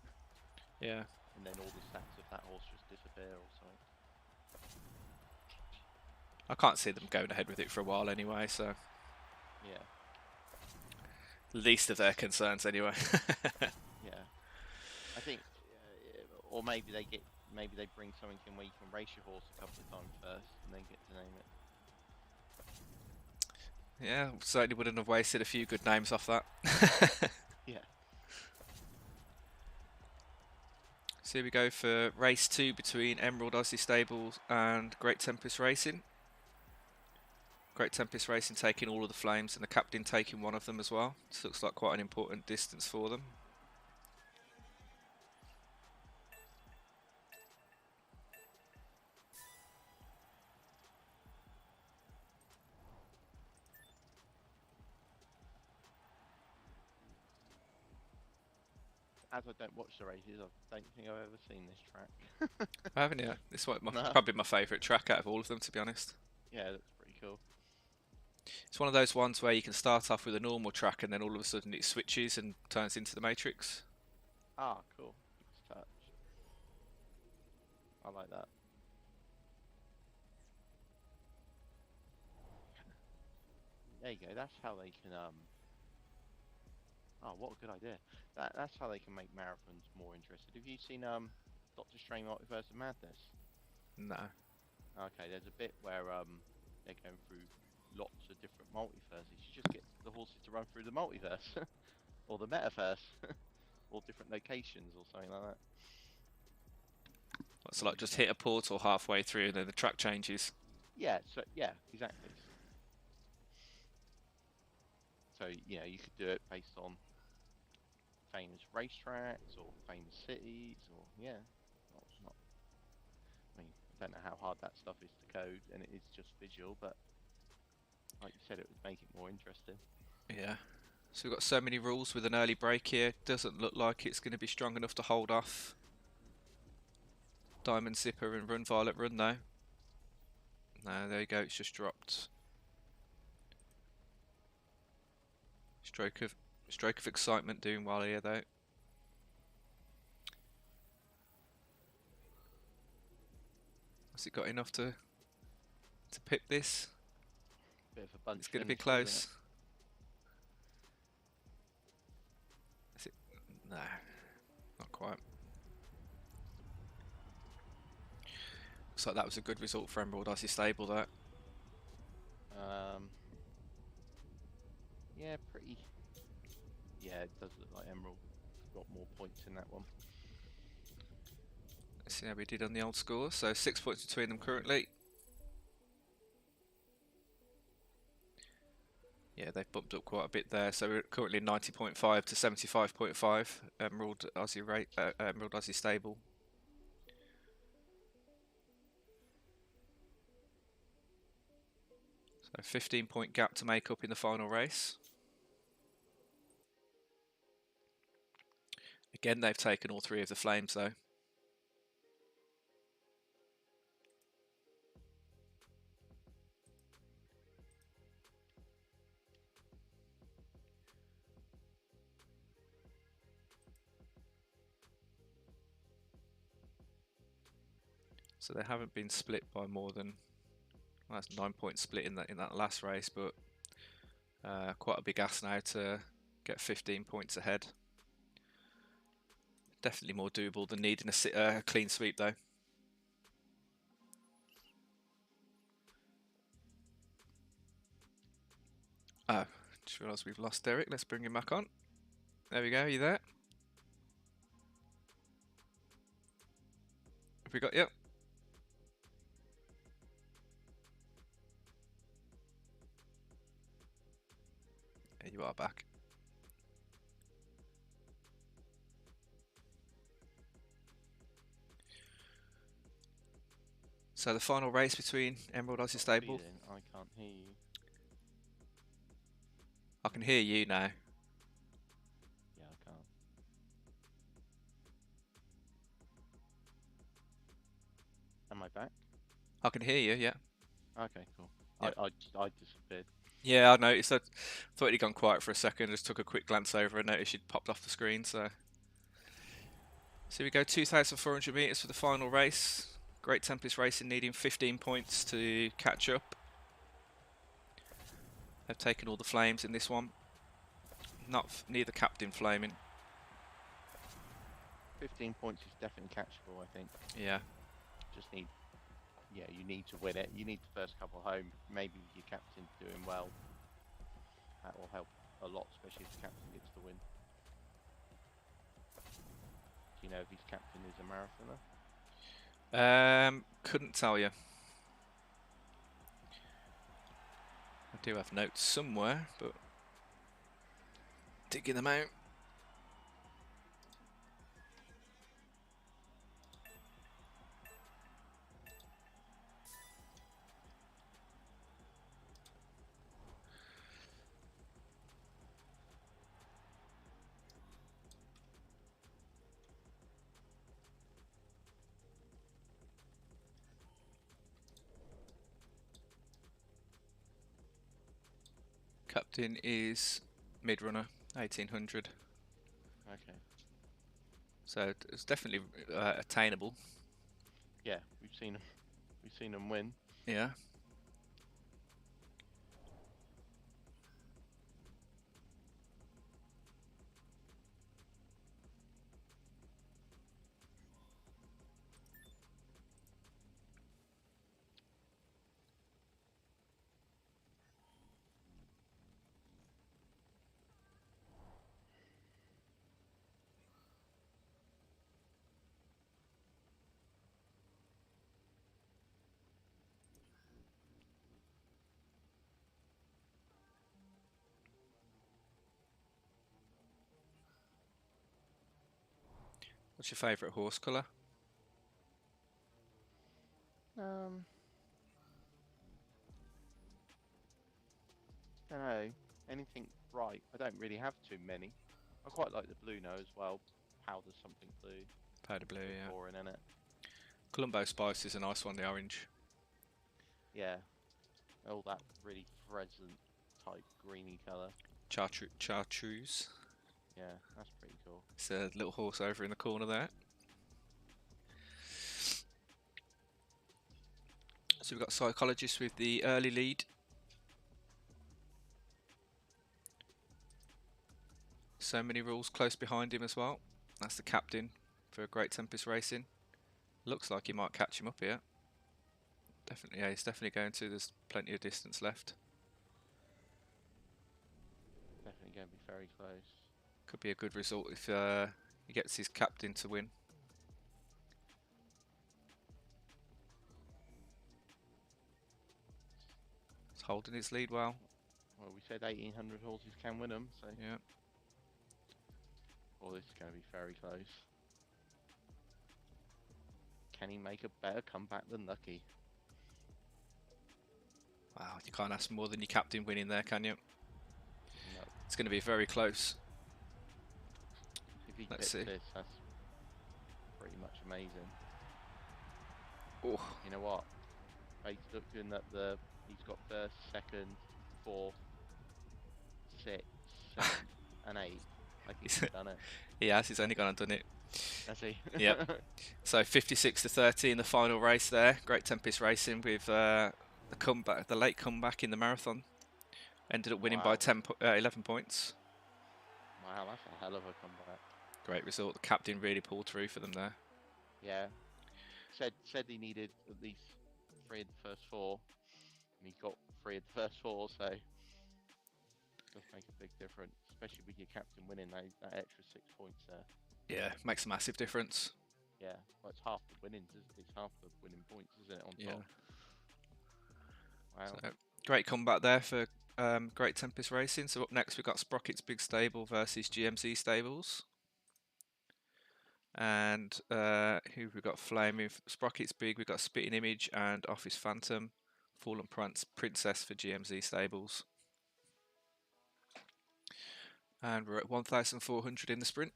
yeah. and then all the stats of that horse just disappear or something. I can't see them going ahead with it for a while anyway. So Yeah, least of their concerns anyway. yeah. I think, or maybe they bring something in where you can race your horse a couple of times first and then get to name it. Yeah, certainly wouldn't have wasted a few good names off that. Yeah. So here we go for race 2 between Emerald Aussie Stables and Great Tempest Racing. Great Tempest Racing taking all of the flames and the captain taking one of them as well. This looks like quite an important distance for them. As I don't watch the races, I don't think I've ever seen this track. Haven't you? This is No. probably my favourite track out of all of them, to be honest. Yeah, that's pretty cool. It's one of those ones where you can start off with a normal track and then all of a sudden it switches and turns into the Matrix. Ah, cool. Nice touch. I like that. There you go. That's how they can. Oh, what a good idea. That's how they can make marathons more interesting. Have you seen Doctor Strange Multiverse of Madness? No. Okay, there's a bit where they're going through lots of different multiverses. You just get the horses to run through the multiverse or the metaverse or different locations or something like that. So like just hit a portal halfway through and then the track changes. Yeah, so yeah, exactly. So you could do it based on famous racetracks or famous cities, or not. I mean, I don't know how hard that stuff is to code, and it is just visual, but like you said, it would make it more interesting. Yeah. So we've got so many rules with an early break here. Doesn't look like it's going to be strong enough to hold off Diamond Zipper and Run Violet Run though. No, there you go. It's just dropped. Stroke of excitement doing well here though. Has it got enough to pip this? Bit of a bunch. It's going to be finish, close. Is it? No, not quite. Looks like that was a good result for Emerald Aussie Stable though. Yeah, pretty. Yeah, it does look like Emerald got more points in that one. Let's see how we did on the old score. So 6 points between them currently. Yeah, they've bumped up quite a bit there. So we're currently 90.5 to 75.5. Emerald Aussie Stable. So 15-point gap to make up in the final race. Again, they've taken all 3 of the flames though. So they haven't been split by more than, well, that's 9-point split in that last race, but quite a big ask now to get 15 points ahead. Definitely more doable than needing a clean sweep though. Oh, just realised we've lost Derek. Let's bring him back on. There we go. Are you there? Have we got you? There you are back. So the final race between Emerald Aussie Stable. I can't hear you. I can hear you now. Yeah, I can't. Am I back? I can hear you, yeah. Okay, cool. Yep. I disappeared. Yeah, I noticed. I thought he'd gone quiet for a second. Just took a quick glance over and noticed you'd popped off the screen. So we go 2,400 metres for the final race. Great Tempest Racing needing 15 points to catch up. They've taken all the flames in this one. Neither captain flaming. 15 points is definitely catchable, I think. Yeah. Just need, you need to win it. You need the first couple home. Maybe your captain doing well. That will help a lot, especially if the captain gets the win. Do you know if his captain is a marathoner? Couldn't tell you. I do have notes somewhere, but digging them out. Captain is mid-runner, 1800. Okay. So it's definitely attainable. Yeah, we've seen them win. Yeah. What's your favourite horse colour? Don't know. Anything bright. I don't really have too many. I quite like the blue now as well. Powder something blue. Powder blue, yeah. Boring in it. Colombo Spice is a nice one, the orange. Yeah. All that really pheasant type greeny colour. Chartreuse. Yeah, that's pretty cool. It's a little horse over in the corner there. So we've got Psychologist with the early lead. So Many Rules close behind him as well. That's the captain for Great Tempest Racing. Looks like he might catch him up here. Definitely, yeah, he's definitely going to. There's plenty of distance left. Definitely going to be very close. Could be a good result if he gets his captain to win. He's holding his lead well. Well, we said 1,800 horses can win them, so... Yeah. Oh, this is going to be very close. Can he make a better comeback than Lucky? Wow, you can't ask more than your captain winning there, can you? No. It's going to be very close. If he Let's gets see. this, that's pretty much amazing. Oh, You know what? He's looking at he's got first, second, fourth, sixth, seventh, and eighth. I think he's done it. he has. He's only gone and done it. Has he? Yep. So 56 to 30 in the final race there. Great Tempest Racing with the comeback, the late comeback in the marathon. Ended up winning by Wow. 11 points. Wow, that's a hell of a comeback. Great result. The captain really pulled through for them there. Yeah. Said he needed at least 3 of the first 4, and he got 3 of the first 4, so it does make a big difference, especially with your captain winning that extra 6 points there. Yeah, makes a massive difference. Yeah, well, it's half the winnings, it's half the winning points, isn't it, on top? Wow. So, great comeback there for Great Tempest Racing. So up next we've got Sprocket's Big Stable versus GMZ Stables. And who we've got flaming? Sprocket's Big, we've got Spitting Image and Office Phantom. Fallen Princess for GMZ Stables. And we're at 1,400 in the sprint.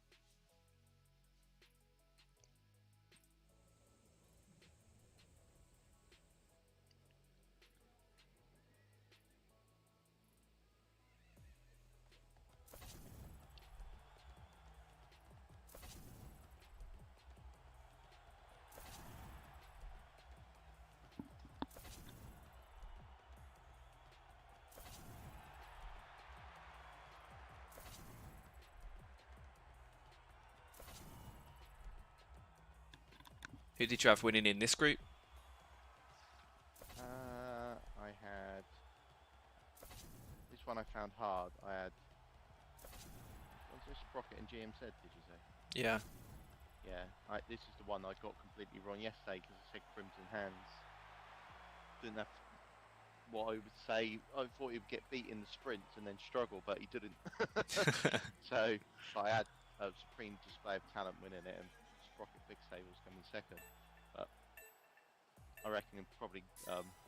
Who did you have winning in this group? I had this one I found hard. I had was this Sprocket and GMZ? Did you say? Yeah. Yeah. This is the one I got completely wrong yesterday because I said Crimson Hands. Didn't have what I would say. I thought he would get beat in the sprints and then struggle, but he didn't. So I had a supreme display of talent winning it, and Sprocket Big Stables coming second. But I reckon probably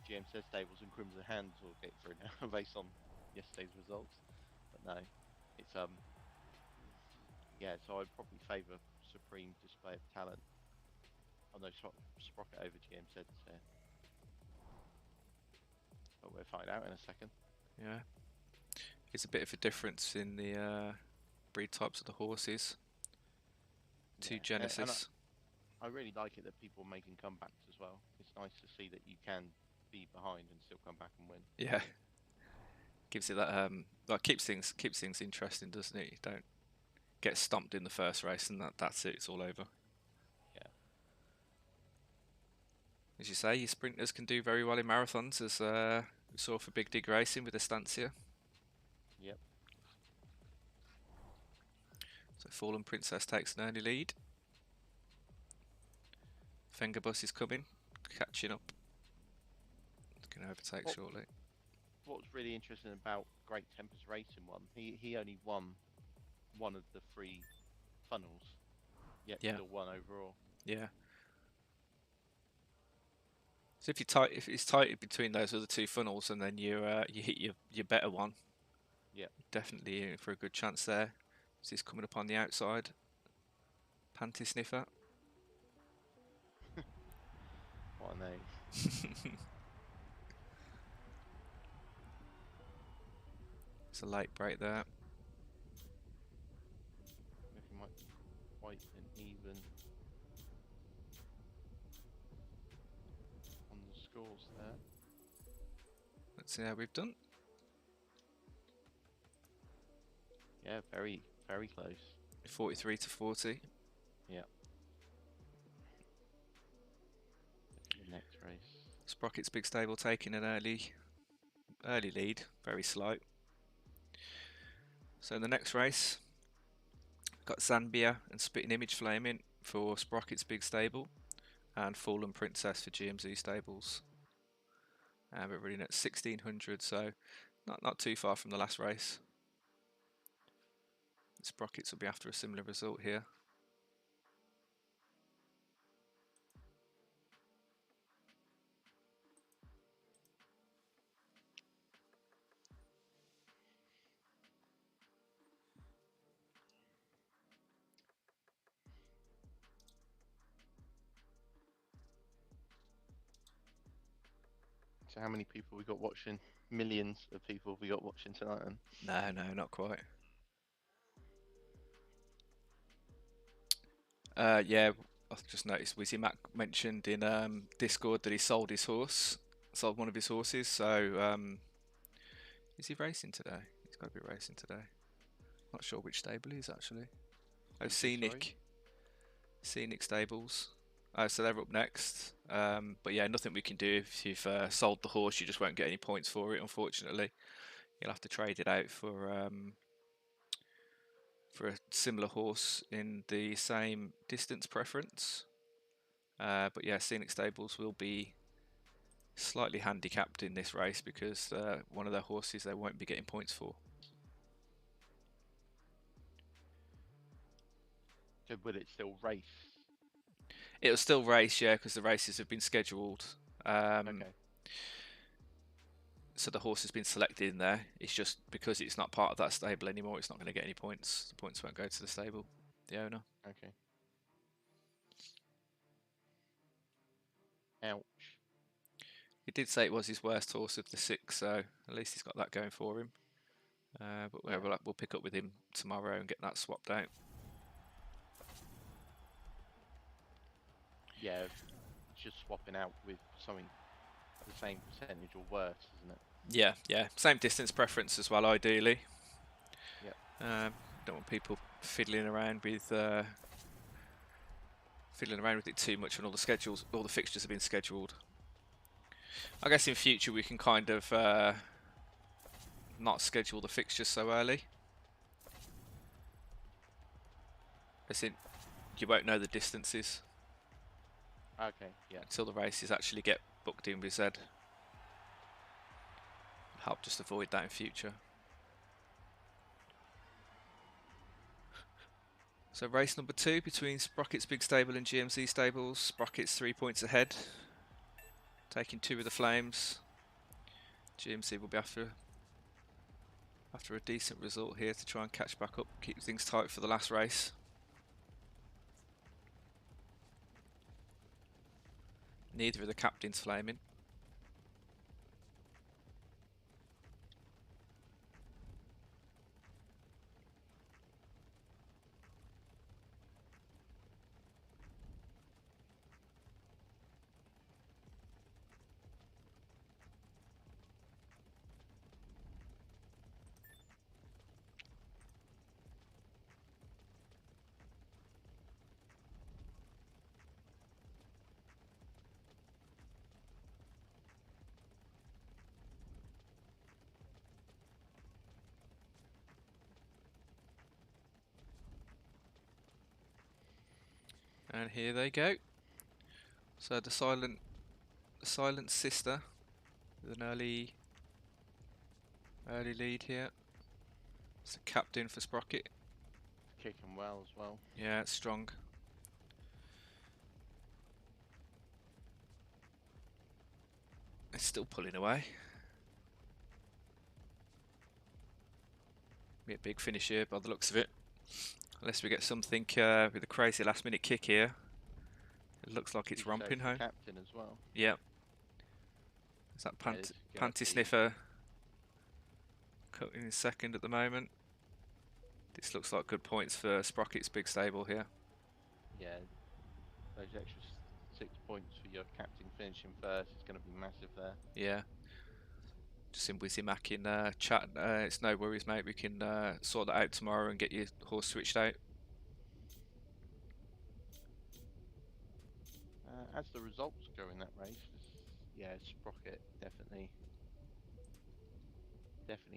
GMZ Stables and Crimson Hands will get through now based on yesterday's results. But no, it's yeah. So I'd probably favour supreme display of talent. Oh no, Sprocket over GMZ there. But we'll find out in a second. Yeah. It's a bit of a difference in the breed types of the horses. To Genesis. I really like it that people are making comebacks as well. It's nice to see that you can be behind and still come back and win. Yeah. Gives you that like keeps things interesting, doesn't it? You don't get stomped in the first race and that's it, it's all over. Yeah. As you say, your sprinters can do very well in marathons, as we saw for Big Dig Racing with Estancia. Yep. So Fallen Princess takes an early lead. Fingerbus is coming, catching up. Going to overtake shortly. What's really interesting about Great Tempest Racing one, he only won one of the 3 funnels, yet still won overall. Yeah. So if it's tight between those other 2 funnels, and then you hit your better one, yeah, definitely in for a good chance there. So he's coming up on the outside. Panty Sniffer. What a name. It's a late break there. Looking like quite an even on the scores there. Let's see how we've done. Yeah, very, very close. 43 to 40. Yeah. The next race. Sprocket's Big Stable taking an early lead, very slight. So in the next race, got Zambia and Spitting Image Flaming for Sprocket's Big Stable, and Fallen Princess for GMZ Stables. And we're running at 1600, so not too far from the last race. Sprockets will be after a similar result here. So how many people we got watching? Millions of people we got watching tonight. And No, no, not quite. Yeah, I've just noticed Wizzy Mac mentioned in Discord that he sold his horse, sold one of his horses. So is he racing today? He's got to be racing today. Not sure which stable he is actually. Oh, who's this? Sorry. Scenic Stables. So they're up next. But yeah, nothing we can do if you've sold the horse. You just won't get any points for it, unfortunately. You'll have to trade it out for a similar horse in the same distance preference. But yeah, Scenic Stables will be slightly handicapped in this race because one of their horses they won't be getting points for. So will it still race? It'll still race, yeah, because the races have been scheduled. Okay. So the horse has been selected in there. It's just because it's not part of that stable anymore, it's not going to get any points. The points won't go to the stable, the owner. Okay. Ouch. He did say it was his worst horse of the 6, so at least he's got that going for him. But Yeah. we'll pick up with him tomorrow and get that swapped out. Yeah. It's just swapping out with something the same percentage or worse, isn't it? Yeah, yeah. Same distance preference as well, ideally. Yep. Don't want people fiddling around with it too much when all the fixtures have been scheduled. I guess in future we can kind of not schedule the fixtures so early. As in, you won't know the distances Okay. Yeah. until the races actually get booked in with Zed. Help just avoid that in future. So race number 2 between Sprocket's Big Stable and GMC Stables. Sprocket's 3 points ahead, taking 2 of the flames. GMC will be after a decent result here to try and catch back up, keep things tight for the last race. Neither of the captains flaming. And here they go. So the silent sister with an early lead here. It's a captain for Sprocket. Kicking well as well. Yeah, it's strong. It's still pulling away. Be a big finish here by the looks of it. Unless we get something with a crazy last minute kick here. It looks like it's romping home. Captain as well. Yep. Is that Panty Sniffer cutting in second at the moment? This looks like good points for Sprocket's Big Stable here. Yeah, those extra 6 points for your captain finishing first is going to be massive there. Yeah. Just in Wizzy Mac in chat. It's no worries, mate. We can sort that out tomorrow and get your horse switched out. As the results go in that race, yeah, Sprocket definitely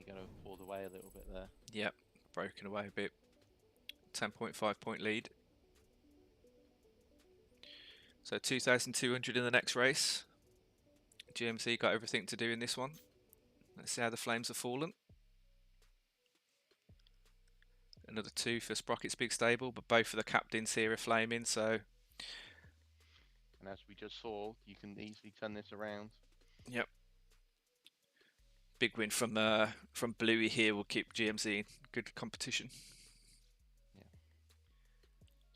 going to fall away a little bit there. Yep, broken away a bit. 10.5 point lead. So 2,200 in the next race. GMC got everything to do in this one. Let's see how the flames have fallen. Another 2 for Sprocket's Big Stable, but both of the captains here are flaming, so... And as we just saw, you can easily turn this around. Yep. Big win from Bluey here will keep GMC in good competition. Yeah.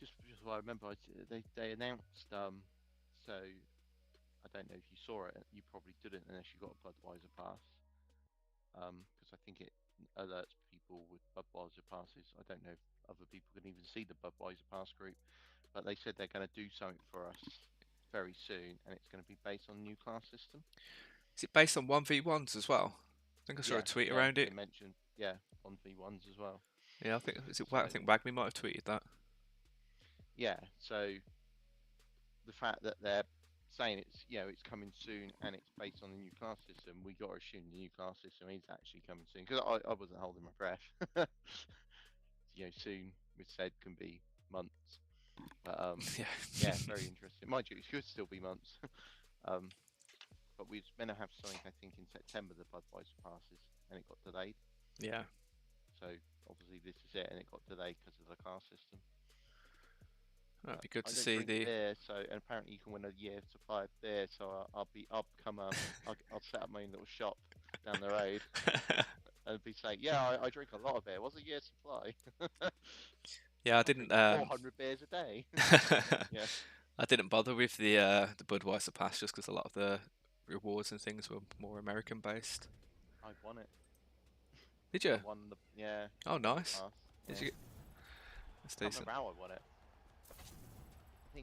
Just what I remember, they announced, so I don't know if you saw it. You probably didn't unless you got a Budweiser pass. Because I think it alerts people with Budweiser passes. I don't know if other people can even see the Budweiser pass group, but they said they're going to do something for us very soon, and it's going to be based on the new class system. Is it based on 1v1s as well? I think I saw a Yeah, tweet yeah, around they it. mentioned, yeah, 1v1s as well. Yeah, I think I So think Wagme might have tweeted that. yeah, so the fact that they're saying it's it's coming soon and it's based on the new class system, we got to assume the new class system is actually coming soon because I wasn't holding my breath. Soon with said can be months, but Yeah. yeah, very interesting. Mind you, it could still be months. um, but we was meant to have something I think in September, the Budweiser passes, and it got delayed. Yeah. So obviously this is it, and it got delayed because of the class system. That'd be good I to don't see drink the. beer, so and apparently you can win a year supply of beer. So I'll become I'll set up my own little shop down the road and be saying, yeah, I drink a lot of beer. What's a year's supply? Yeah, I I drink didn't. 400 beers a day. Yeah, I didn't bother with the Budweiser pass just because a lot of the rewards and things were more American based. I won it. Did I you? won the yeah. Oh, I won the nice. pass. Did Yeah, you? That's can't decent. remember how I won it. I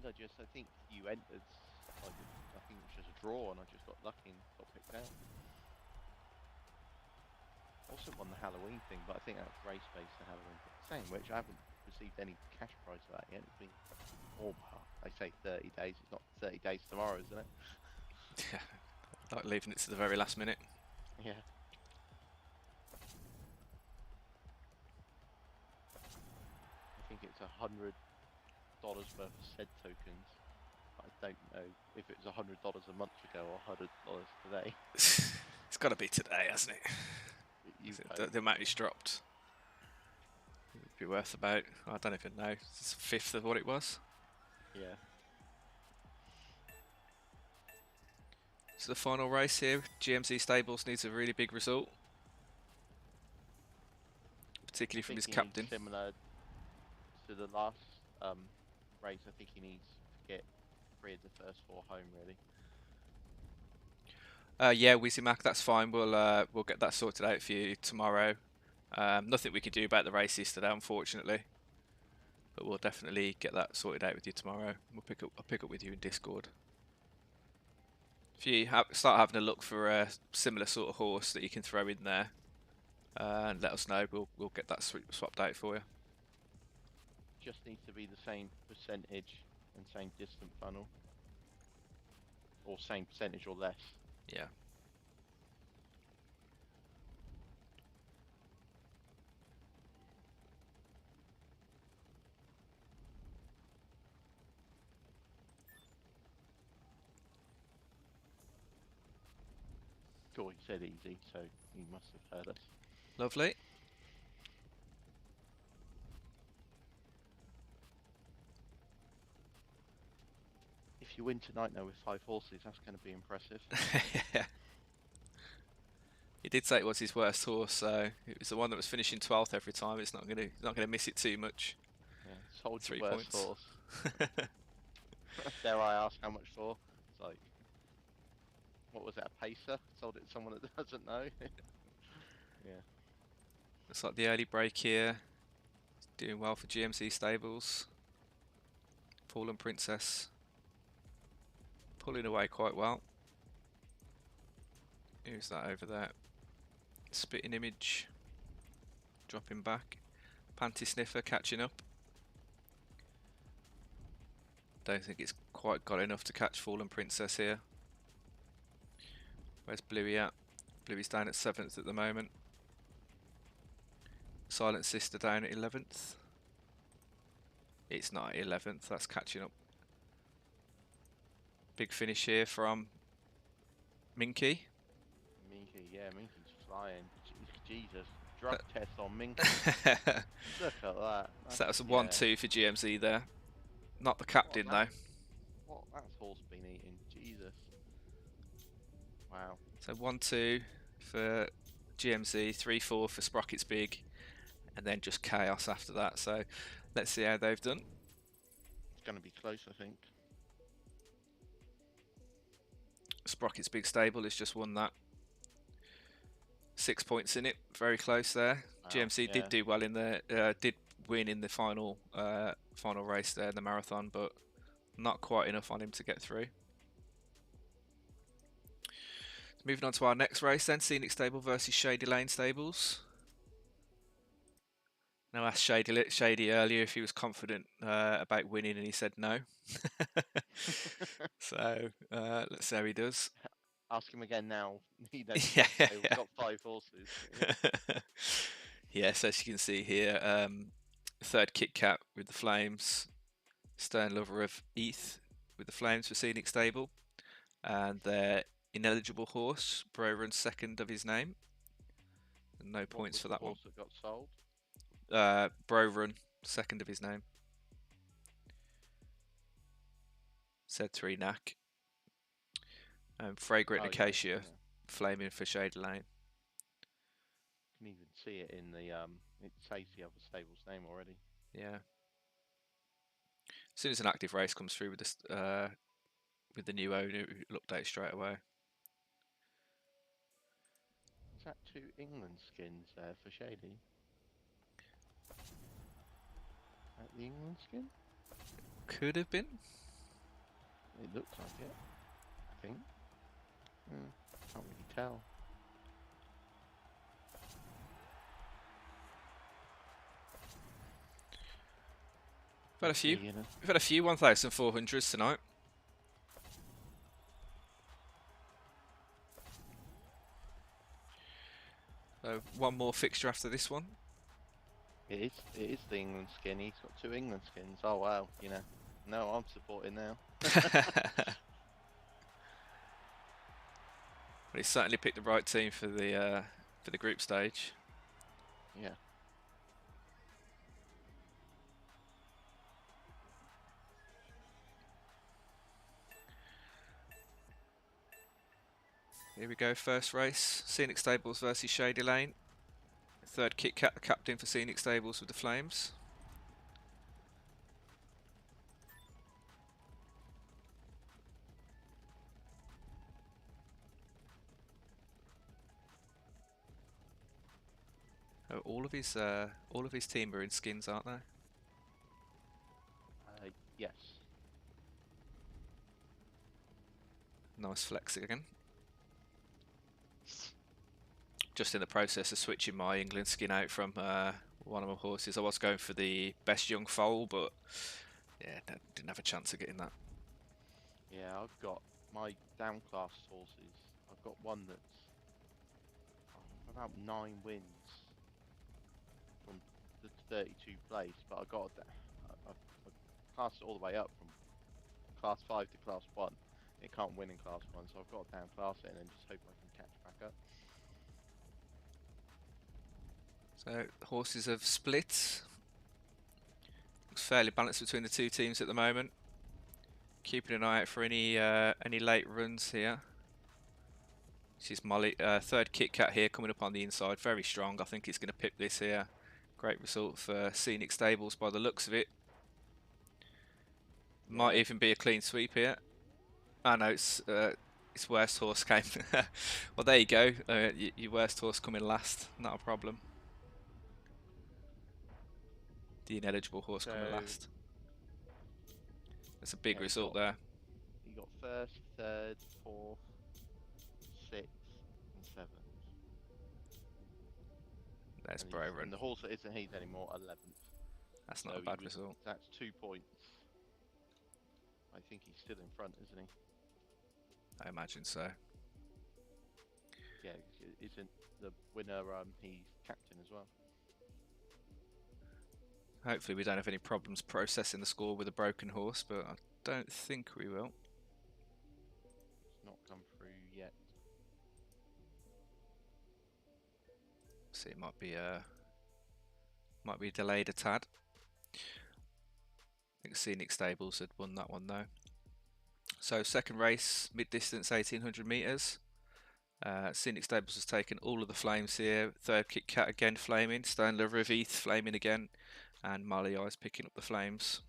think you entered. I think it was just a draw, and I just got lucky and got picked out. I also won the Halloween thing, but I think that was race based the Halloween thing. Saying which, I haven't received any cash prize for that yet. It's been, well, I say 30 days. It's not 30 days tomorrow, isn't it? Yeah, like leaving it to the very last minute. Yeah. I think it's $100 worth of said tokens. I don't know if it was $100 a month ago or $100 today. It's got to be today, hasn't it? You The amount it's dropped. It would be worth about, I don't even know, it's a fifth of what it was. Yeah. So the final race here, GMC Stables needs a really big result. Particularly from his captain. Similar to the last race, I think he needs to get 3 of the first 4 home, really. Yeah, Wizzy Mac, that's fine. We'll get that sorted out for you tomorrow. Nothing we can do about the races today, unfortunately. But we'll definitely get that sorted out with you tomorrow. I'll pick up with you in Discord. If you start having a look for a similar sort of horse that you can throw in there, and let us know. We'll get that swapped out for you. Just needs to be the same percentage and same distant funnel, or same percentage or less. Yeah. Sure, he said easy, so he must have heard us. Lovely. If you win tonight now with 5 horses, that's going to be impressive. Yeah. He did say it was his worst horse, so it was the one that was finishing 12th every time. It's not gonna miss it too much. Yeah, sold 3 your worst points. horse. Dare I ask how much for? It's like, what was it, a pacer? Sold it to someone that doesn't know? Yeah. Looks like the early break here. Doing well for GMC Stables. Fallen Princess. Pulling away quite well. Who's that over there? Spitting Image. Dropping back. Panty Sniffer catching up. Don't think it's quite got enough to catch Fallen Princess here. Where's Bluey at? Bluey's down at 7th at the moment. Silent Sister down at 11th. It's not at 11th, that's catching up. Big finish here from Minky. Minky, yeah, Minky's flying. Jesus, drug test on Minky. Look at that. So that was a 1-2 for GMC there. Not the captain though. What that's horse been eating? Jesus. Wow. So 1-2 for GMC, 3-4 for Sprockets Big, and then just chaos after that. So let's see how they've done. It's going to be close, I think. Sprocket's Big Stable has just won that. 6 points in it, very close there. Wow. GMC Yeah. did do well in there, did win in the final race there in the marathon, but not quite enough on him to get through. Moving on to our next race then, Scenic Stable versus Shady Lane Stables. Now I asked Shady earlier if he was confident about winning, and he said no. So let's see how he does. Ask him again now. He knows Yeah, we've got 5 horses. Yeah. Yes, as you can see here, third Kit Kat with the Flames, Stern Lover of Eth with the Flames for Scenic Stable, and their ineligible horse, Bro runs second of his name. And no points for that one. Horse that got sold? Bro run second of his name. Said 3 Knack. Fragrant Acacia, flaming for Shady Lane. You can even see it in the it says the other stable's name already. Yeah. As soon as an active race comes through with this with the new owner, it'll update straight away. Is that 2 England skins there for Shady? Is that the England skin? Could have been. It looks like it, I think. Can't really tell. We've had a few 1,400s tonight. So one more fixture after this one. It is the England skin. He's got 2 England skins. Oh wow, no, I'm supporting now. But he's certainly picked the right team for the group stage. Yeah. Here we go, first race. Scenic Stables versus Shady Lane. Third Kit Kat, the captain for Scenic Stables with the Flames. Oh, all of his team are in skins, aren't they? Yes. Nice flex again. Just in the process of switching my England skin out from one of my horses. I was going for the best young foal, but yeah, didn't have a chance of getting that. Yeah, I've got my downclassed horses. I've got one that's about 9 wins from the 32 place, but I've classed it all the way up from class 5 to class 1. It can't win in class 1, so I've got to downclass it and then just hope I can catch back up. So horses have split. Looks fairly balanced between the two teams at the moment. Keeping an eye out for any late runs here. This is Molly, third Kit Kat here coming up on the inside, very strong. I think he's going to pick this here. Great result for Scenic Stables by the looks of it. Might even be a clean sweep here. Oh no, it's worst horse came. Well, there you go. Your worst horse coming last, not a problem. The ineligible horse coming last. That's a big result there. He got first, third, fourth, sixth, and seventh. There's Brover. And the horse that isn't his anymore, 11th. That's not a bad result. That's 2 points. I think he's still in front, isn't he? I imagine so. Yeah, isn't the winner he's captain as well? Hopefully we don't have any problems processing the score with a broken horse, but I don't think we will. It's not come through yet. See, it might be delayed a tad. I think Scenic Stables had won that one though. So second race, mid-distance, 1800 metres. Scenic Stables has taken all of the flames here. Third Kit Kat again flaming. Stone Lover of Eth flaming again. And Marley Eyes picking up the flames.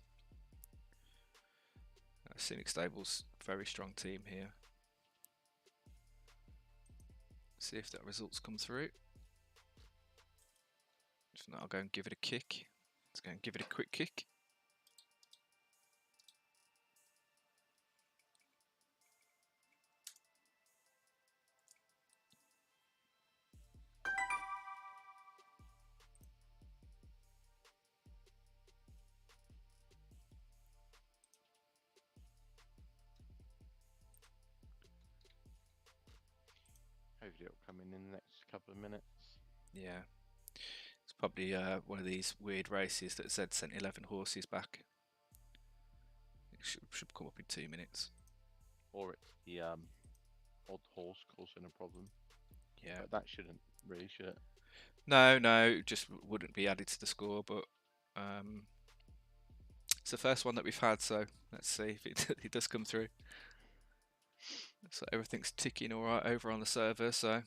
Scenic Stables, very strong team here. See if that results come through. If not, I'll go and give it a kick. Let's go and give it a quick kick. Hopefully it'll come in the next couple of minutes. Yeah. It's probably one of these weird races that Zed sent 11 horses back. It should come up in 2 minutes. Or it's the odd horse causing a problem. Yeah. But that shouldn't really, should it? No, it just wouldn't be added to the score, but it's the first one that we've had, so let's see if it does come through. So everything's ticking all right over on the server, so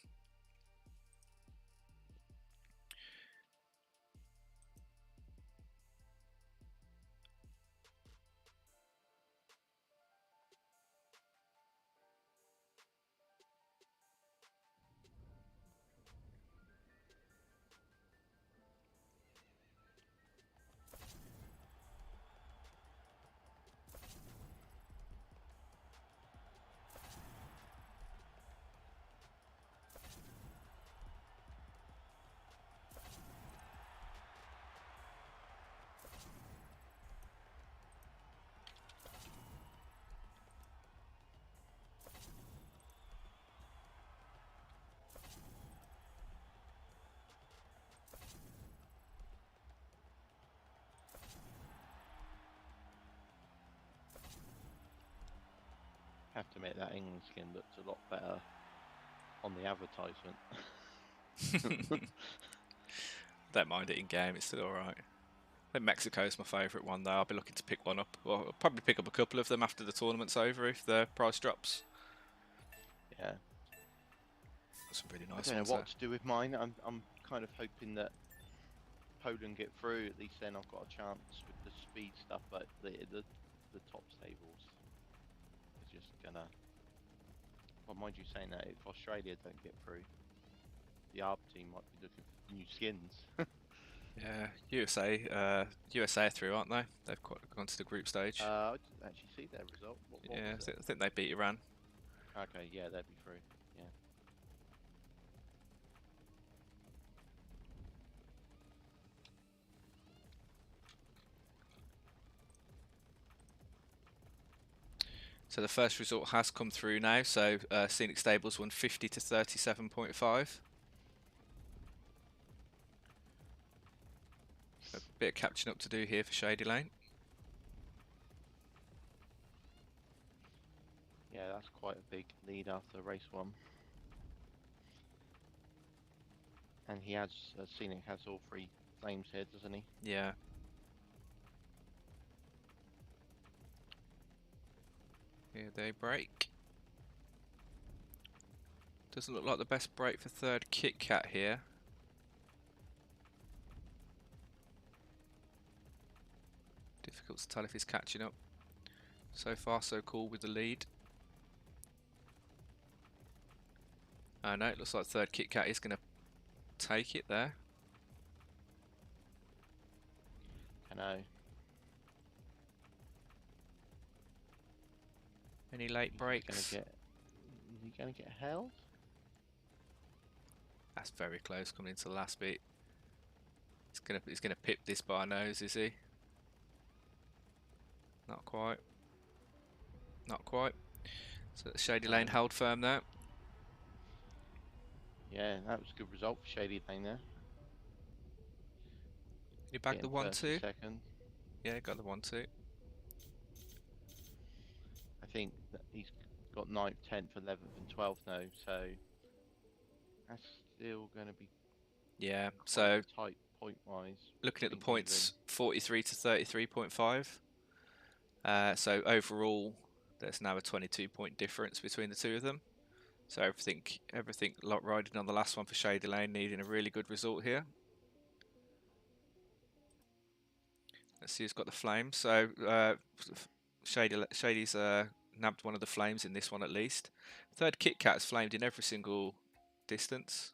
Have to admit that England skin looks a lot better on the advertisement. don't mind it in game, it's still alright. I think Mexico's my favourite one though. I'll be looking to pick one up. Or I'll probably pick up a couple of them after the tournament's over if the price drops. Yeah. Got some really I nice don't ones know what there. to do with mine. I'm kind of hoping that Poland get through. At least then I've got a chance with the speed stuff. But the top tables is just gonna. Well, mind you saying that, if Australia don't get through, the ARB team might be looking for new skins. Yeah, USA are through, aren't they? They've gone to the group stage. I didn't actually see their result. What Yeah, was I it? think they beat Iran. Okay, yeah, they'd be through. Yeah. So the first result has come through now. So Scenic Stables won 50 to 37.5. A bit of catching up to do here for Shady Lane. Yeah, that's quite a big lead after race one. And he has, Scenic has all three flames here, doesn't he? Yeah. Here they break. Doesn't look like the best break for third Kit Kat here. Difficult to tell if he's catching up. So far so cool with the lead. Oh no, it looks like third Kit Kat is going to take it there. I know. Any late breaks? Is he gonna get held? That's very close coming into the last bit. He's gonna pip this by nose, is he? Not quite. Not quite. So Shady Lane held firm there. Yeah, that was a good result for Shady Lane there. You back the 1-2? Second. Yeah, got the 1-2. I think that he's got 9th, 10th, 11th, and 12th now, so that's still going to be so tight point wise. looking at the points, 43 to 33.5. So overall, there's now a 22-point difference between the two of them. So everything riding on the last one for Shady Lane, needing a really good result here. Let's see who's got the flames. So Shady's nabbed one of the flames in this one at least. Third Kit Kat's flamed in every single distance.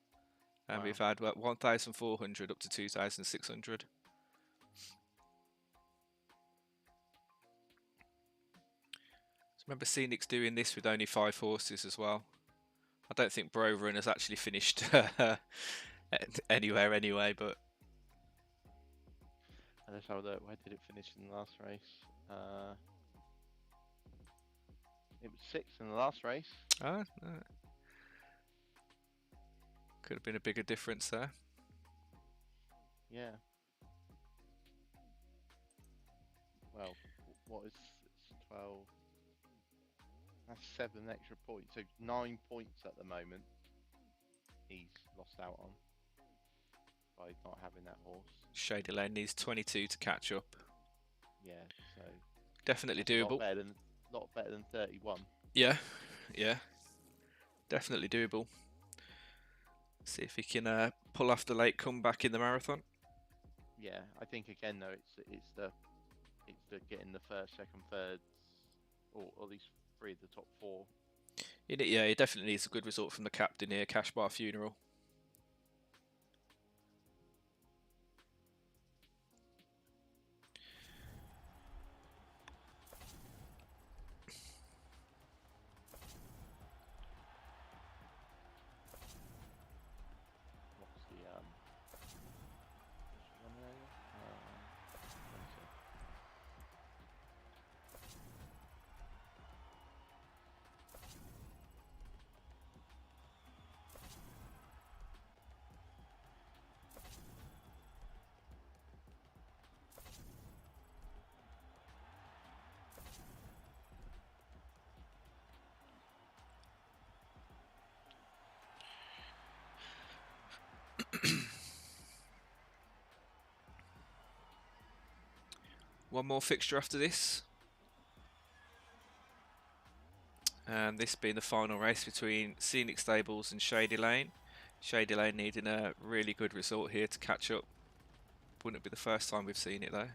And Wow. we've had 1,400 up to 2,600. Remember Scenic's doing this with only 5 horses as well. I don't think Bro Run has actually finished anywhere anyway, but Let's have a look. Where did it finish in the last race? It was 6th in the last race. Could have been a bigger difference there. Yeah. Well, what is it's 12? That's 7 extra points. So 9 points at the moment. He's lost out on by not having that horse. Shady Lane needs 22 to catch up. Yeah, so definitely doable. Lot better than 31. Yeah, definitely doable. See if he can pull off the late comeback in the marathon. Yeah, I think again though it's the getting the first, second, third, or at least 3 of the top 4. Yeah, he definitely needs a good result from the captain here, Cash Bar Funeral. What's the one there? Let me see. One more fixture after this. And this being the final race between Scenic Stables and Shady Lane. Shady Lane needing a really good result here to catch up. Wouldn't it be the first time we've seen it though.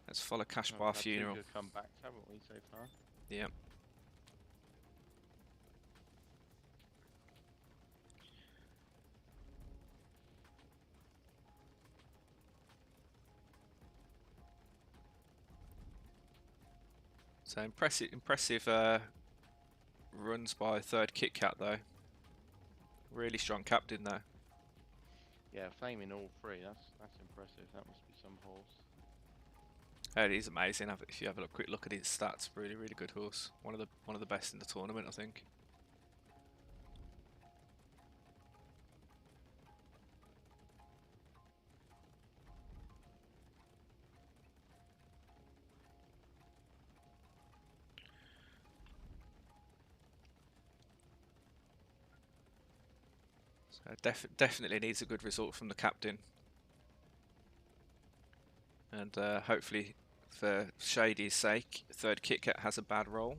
Let's follow Cash Bar Funeral. We've had 2 good comebacks, haven't we, so far? Yep. So impressive runs by third Kit Kat though. Really strong captain there. Yeah, flaming all 3. That's impressive. That must be some horse. It is amazing. If you have a quick look at his stats, really good horse. One of the best in the tournament, I think. So definitely needs a good result from the captain. And hopefully, for Shady's sake, third Kit Kat has a bad roll.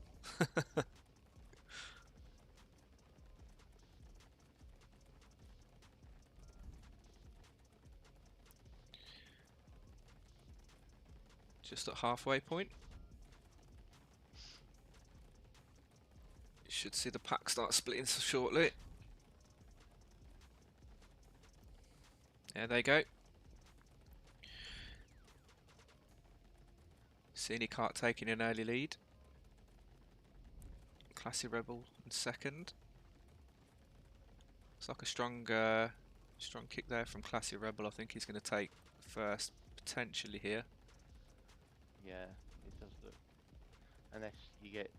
Just at halfway point. You should see the pack start splitting shortly. There they go. Scenic Cart taking an early lead. Classy Rebel in second. It's like a strong kick there from Classy Rebel. I think he's going to take first potentially here. Yeah, it does look. Unless you get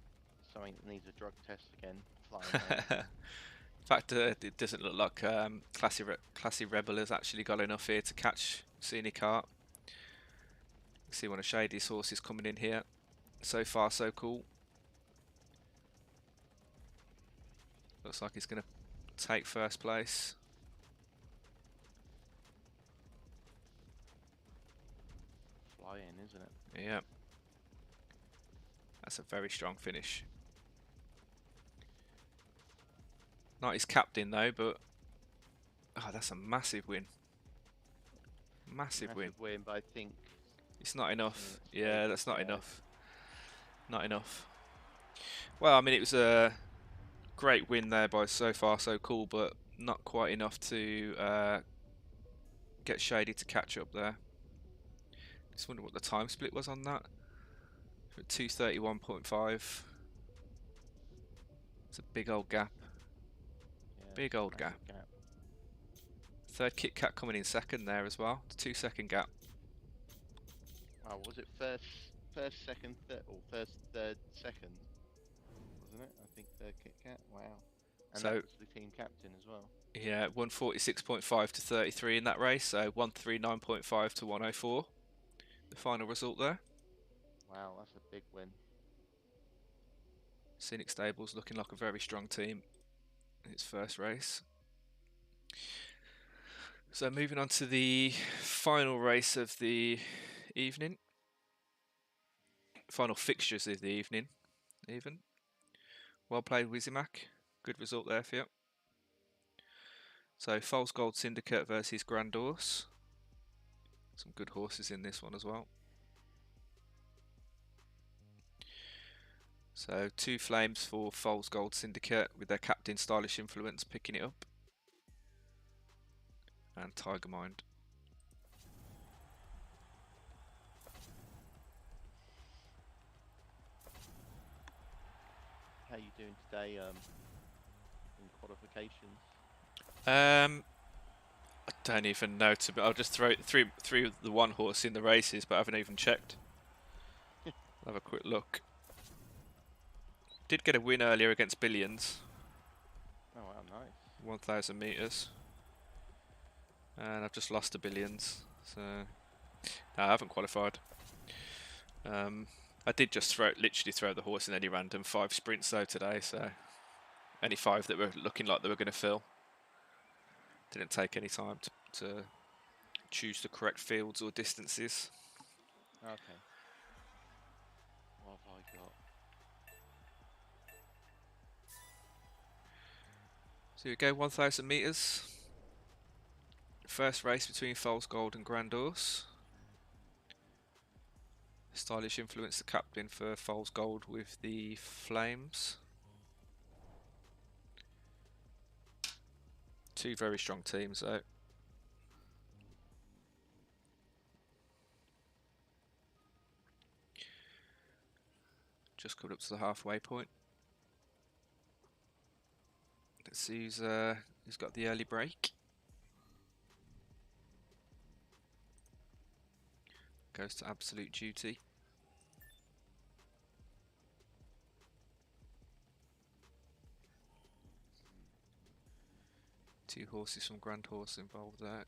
something that needs a drug test again, flying there. In fact, it doesn't look like Classy Rebel has actually got enough here to catch Scenic Cart. See one of Shady's horses coming in here. So far, so cool. Looks like he's going to take first place. Flying, isn't it? Yeah. That's a very strong finish. Not his captain though, but that's a massive win. Massive win. But I think it's not enough. Yeah, that's not enough. Not enough. Well, I mean, it was a great win there by So Far So Cool, but not quite enough to get Shady to catch up there. Just wonder what the time split was on that. 2:31.5. It's a big old gap. Yeah, Big old gap. Third Kit Kat coming in second there as well. It's a 2-second gap. Wow, was it first, second, third, or first, third, second? Wasn't it? I think third Kit Kat. Wow. And So that was the team captain as well. yeah, 146.5 to 33 in that race. So 139.5 to 104. The final result there. Wow, that's a big win. Scenic Stables looking like a very strong team in its first race. So moving on to the final race of the evening. Final fixtures of the evening, even. Well played, Wizimac. Good result there for you. So False Gold Syndicate versus Grand Horse. Some good horses in this one as well. So 2 flames for False Gold Syndicate with their captain Stylish Influence picking it up. And Tiger Mind. How you doing today in qualifications? I don't even know. I'll just throw the one horse in the races, but I haven't even checked. I'll have a quick look. Did get a win earlier against Billions. Oh wow, nice. 1,000 meters. And I've just lost to Billions, so no, I haven't qualified. I did just literally throw the horse in any random 5 sprints though today, so any 5 that were looking like they were going to fill. Didn't take any time to choose the correct fields or distances. Okay. What have I got? So we go 1,000 meters. First race between False Gold and Grand Horse. Stylish Influence, the captain for False Gold with the Flames. 2 very strong teams though. Just coming up to the halfway point. Let's see who's got the early break. Goes to Absolute Duty. Two horses from Grand Horse involved there.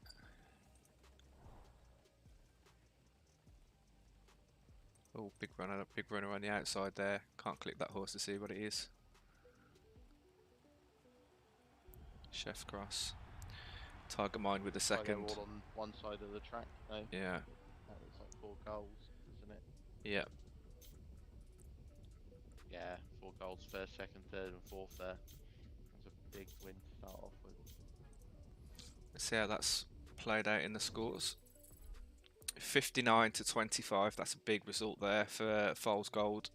Oh, big runner on the outside there. Can't click that horse to see what it is. Chef's Cross. Tiger Mind with the second. They're all on one side of the track, though. Yeah. That looks like 4 goals, doesn't it? Yeah. Yeah, 4 goals, first, second, third, and fourth there. That's a big win to start off with. Let's see how that's played out in the scores. 59 to 25. That's a big result there for False Gold.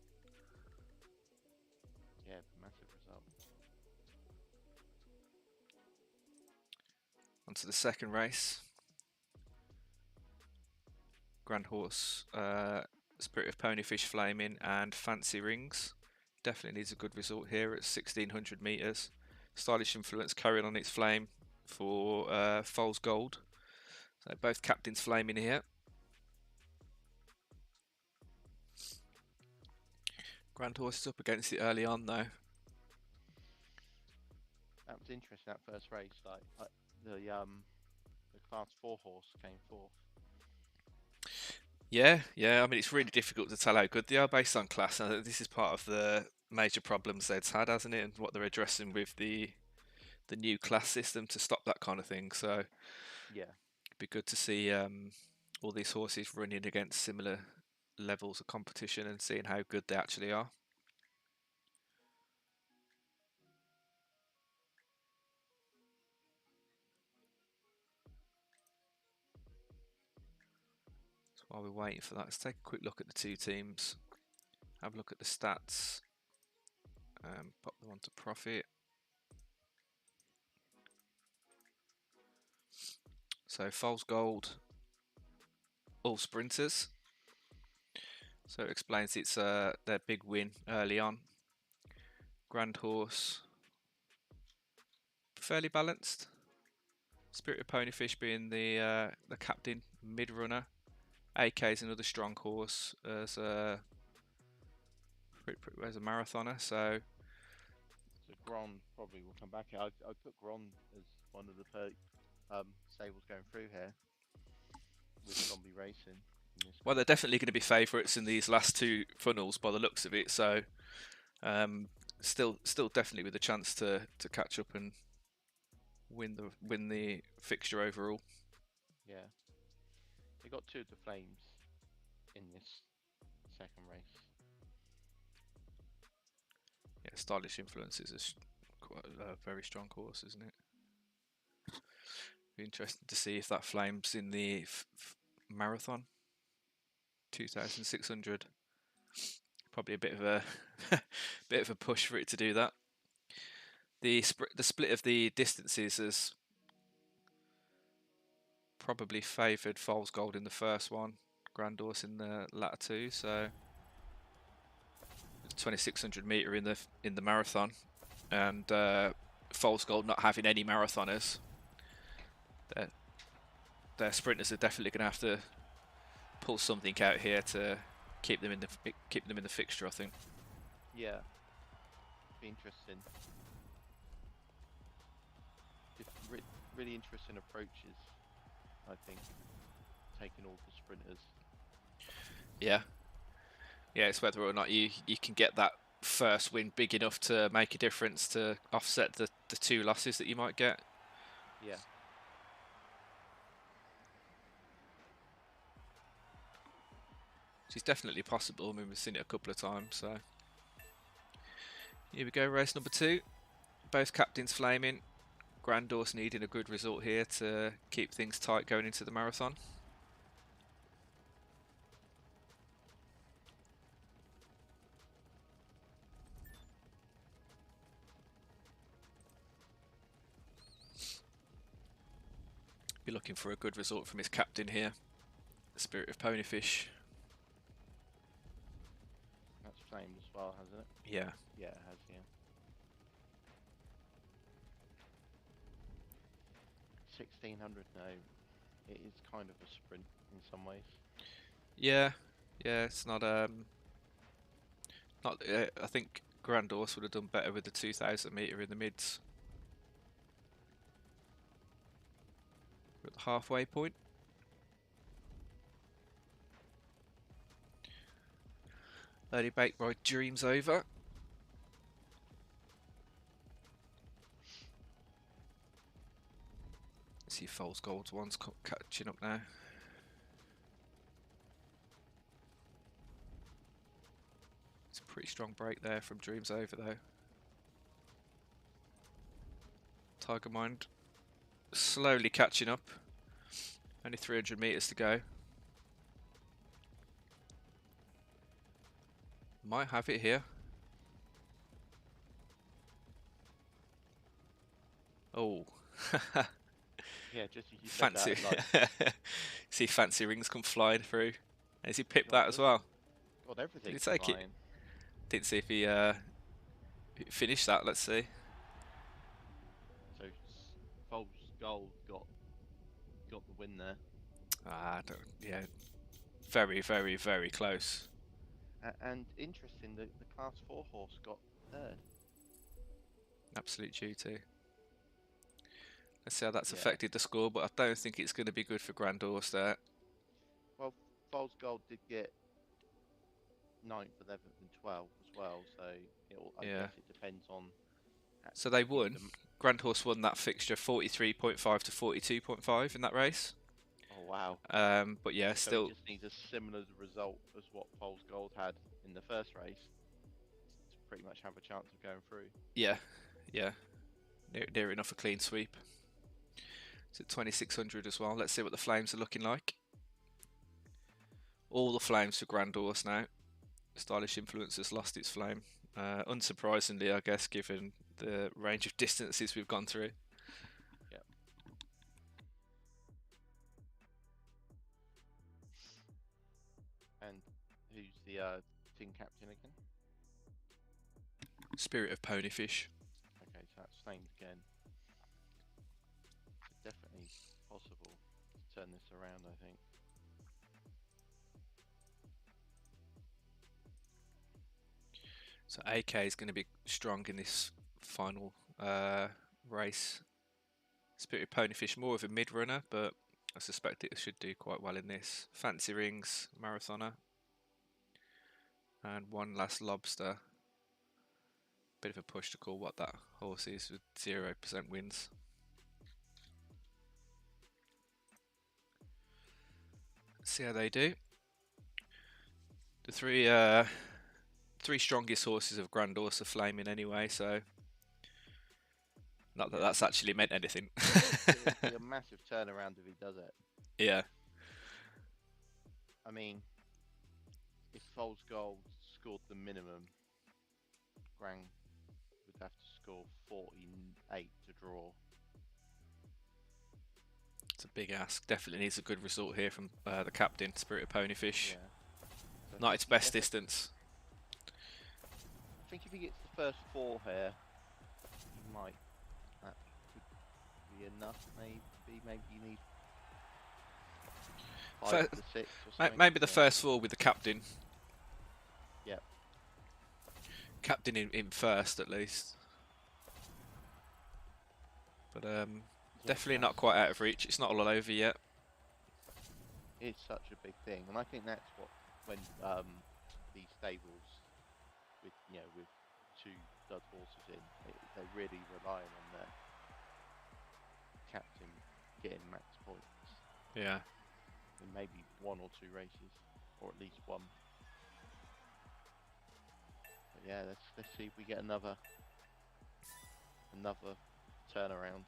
Yeah, massive result. On to the second race. Grand Horse, Spirit of Ponyfish Flaming and Fancy Rings. Definitely needs a good result here at 1,600 metres. Stylish Influence carrying on its flame for False Gold. So both captains flaming here. Grand Horse is up against it early on though. That was interesting, that first race. Like the class 4 horse came fourth. Yeah. I mean, it's really difficult to tell how good they are based on class. And this is part of the major problems Zed's had, hasn't it? And what they're addressing with the new class system to stop that kind of thing. So yeah, it'd be good to see all these horses running against similar levels of competition and seeing how good they actually are. So while we're waiting for that, let's take a quick look at the 2 teams. Have a look at the stats. Pop them onto Profit. So Foals Gold, all sprinters. So it explains it's their big win early on. Grand Horse, fairly balanced. Spirited Ponyfish being the captain mid runner. AK is another strong horse as a marathoner. So Gron probably will come back here. I put Gron as one of the stables going through here with Zombie Racing in this well, they're competition. definitely going to be favourites in these last two funnels by the looks of it. So still definitely with a chance to catch up and win the fixture overall. Yeah, they got two of the Flames in this second race. Yeah, Stylish Influence is quite a very strong horse, isn't it? Be interesting to see if that flames in the marathon. 2,600. Probably a bit of a bit of a push for it to do that. The split of the distances has probably favoured Foals Gold in the first one, Grand Horse in the latter two. So 2,600 metre in the marathon, and Foals Gold not having any marathoners. Their sprinters are definitely going to have to pull something out here to keep them in the fixture, I think. Yeah, be interesting. Really interesting approaches, I think, taking all the sprinters. Yeah, it's whether or not you can get that first win big enough to make a difference to offset the two losses that you might get. Yeah. Which is definitely possible. I mean, we've seen it a couple of times. So here we go, race number 2. Both captains flaming. Grand Horse needing a good result here to keep things tight going into the marathon. Be looking for a good result from his captain here, the Spirit of Ponyfish. That's flamed as well, hasn't it? Yeah. Yeah, it has, yeah. 1,600, no. It is kind of a sprint in some ways. Yeah, it's not I think Grand Horse would have done better with the 2,000 metre in the mids. We're at the halfway point. Early bake ride dreams over. See if Foals Gold's one's catching up now. It's a pretty strong break there from Dreams Over though. Tiger Mind slowly catching up. Only 300 metres to go. Might have it here. Oh. Yeah, just as you Fancy. said that, like, see Fancy Rings come flying through. Has he pipped that as well? God, everything's Did he take flying. it? Didn't see if he finished that. Let's see. So Foals Gold got the win there. Yeah, very, very, very close. And interesting, the Class 4 horse got third. Absolute duty. Let's see how that's Yeah. affected the score, but I don't think it's going to be good for Grand Horse there. Well, Foals Gold did get 9th, 11th and 12th as well, so I guess it depends on... So they won. Grand Horse won that fixture 43.5 to 42.5 in that race. Oh, wow. But yeah, so still... it just needs a similar result as what Foals Gold had in the first race to pretty much have a chance of going through. Yeah. Near enough a clean sweep. It's at 2,600 as well. Let's see what the flames are looking like. All the flames for Grand Horse now. Stylish Influence has lost its flame. Unsurprisingly, I guess, given the range of distances we've gone through. Yep. the team captain again? Spirit of Ponyfish. Okay, so that's flames again. So definitely possible to turn this around, I think. So AK is going to be strong in this final race. Spirit of Ponyfish, more of a mid runner, but I suspect it should do quite well in this. Fancy Rings, Marathoner. And One Last Lobster. Bit of a push to call what that horse is with 0% wins. See how they do. The three strongest horses of Grand Horse are flaming anyway, so not that that's actually meant anything. It'd be a massive turnaround if he does it. Yeah. I mean, if Foles Gold scored the minimum, Grang would have to score 48 to draw. It's a big ask. Definitely needs a good result here from the captain, Spirit of Ponyfish. Yeah. So Not its best distance. I think if he gets the first 4 here, he might. That could be enough, maybe. Maybe you need 5 to 6 or something. Maybe the first 4 with the captain. Yep. Captain in first, at least. But definitely not quite out of reach. It's not all over yet. It's such a big thing, and I think that's what when these stables with with 2 stud horses in, they're really relying on their captain getting max points. Yeah. In maybe 1 or 2 races, or at least 1. But yeah, let's see if we get another turnaround.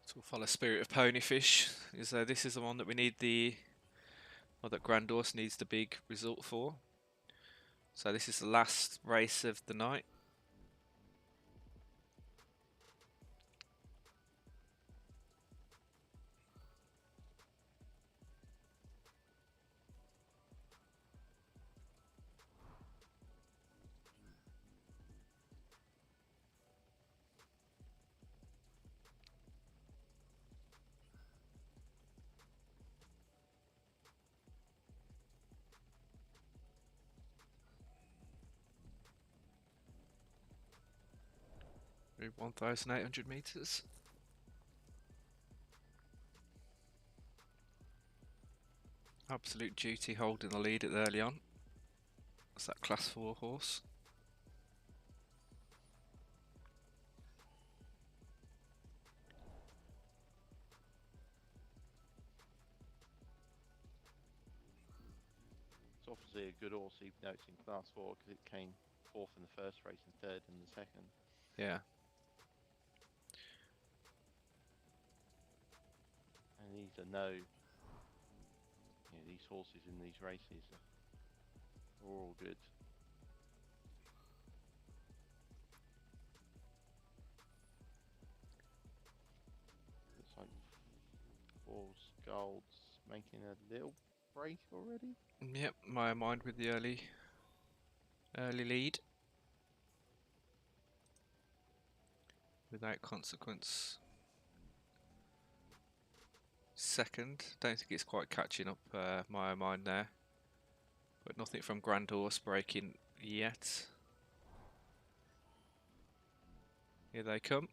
So we'll follow Spirit of Ponyfish. This is the one that we need that Grand Horse needs the big result for. So this is the last race of the night. We're 1,800 meters. Absolute Duty holding the lead at early on. That's that Class 4 horse. It's obviously a good horse, even though it's in Class 4, because it came 4th in the first race and 3rd in the second. Yeah. And these are these horses in these races are all good. Looks like Foles Gold's making a little break already. Yep, my mind with the early lead. Without Consequence. Second. Don't think it's quite catching up my mind there. But nothing from Grand Horse breaking yet. Here they come.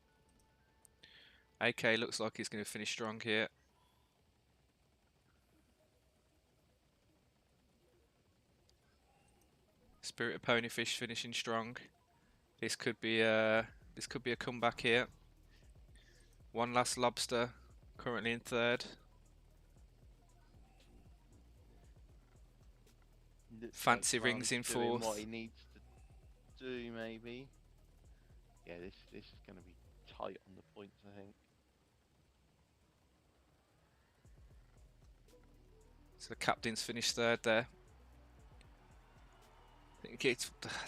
AK looks like he's going to finish strong here. Spirit of Ponyfish finishing strong. This could be a comeback here. One Last Lobster currently in 3rd. Fancy Rings in 4th. What he needs to do, maybe. Yeah, this is going to be tight on the points, I think. So the captain's finished 3rd there. I think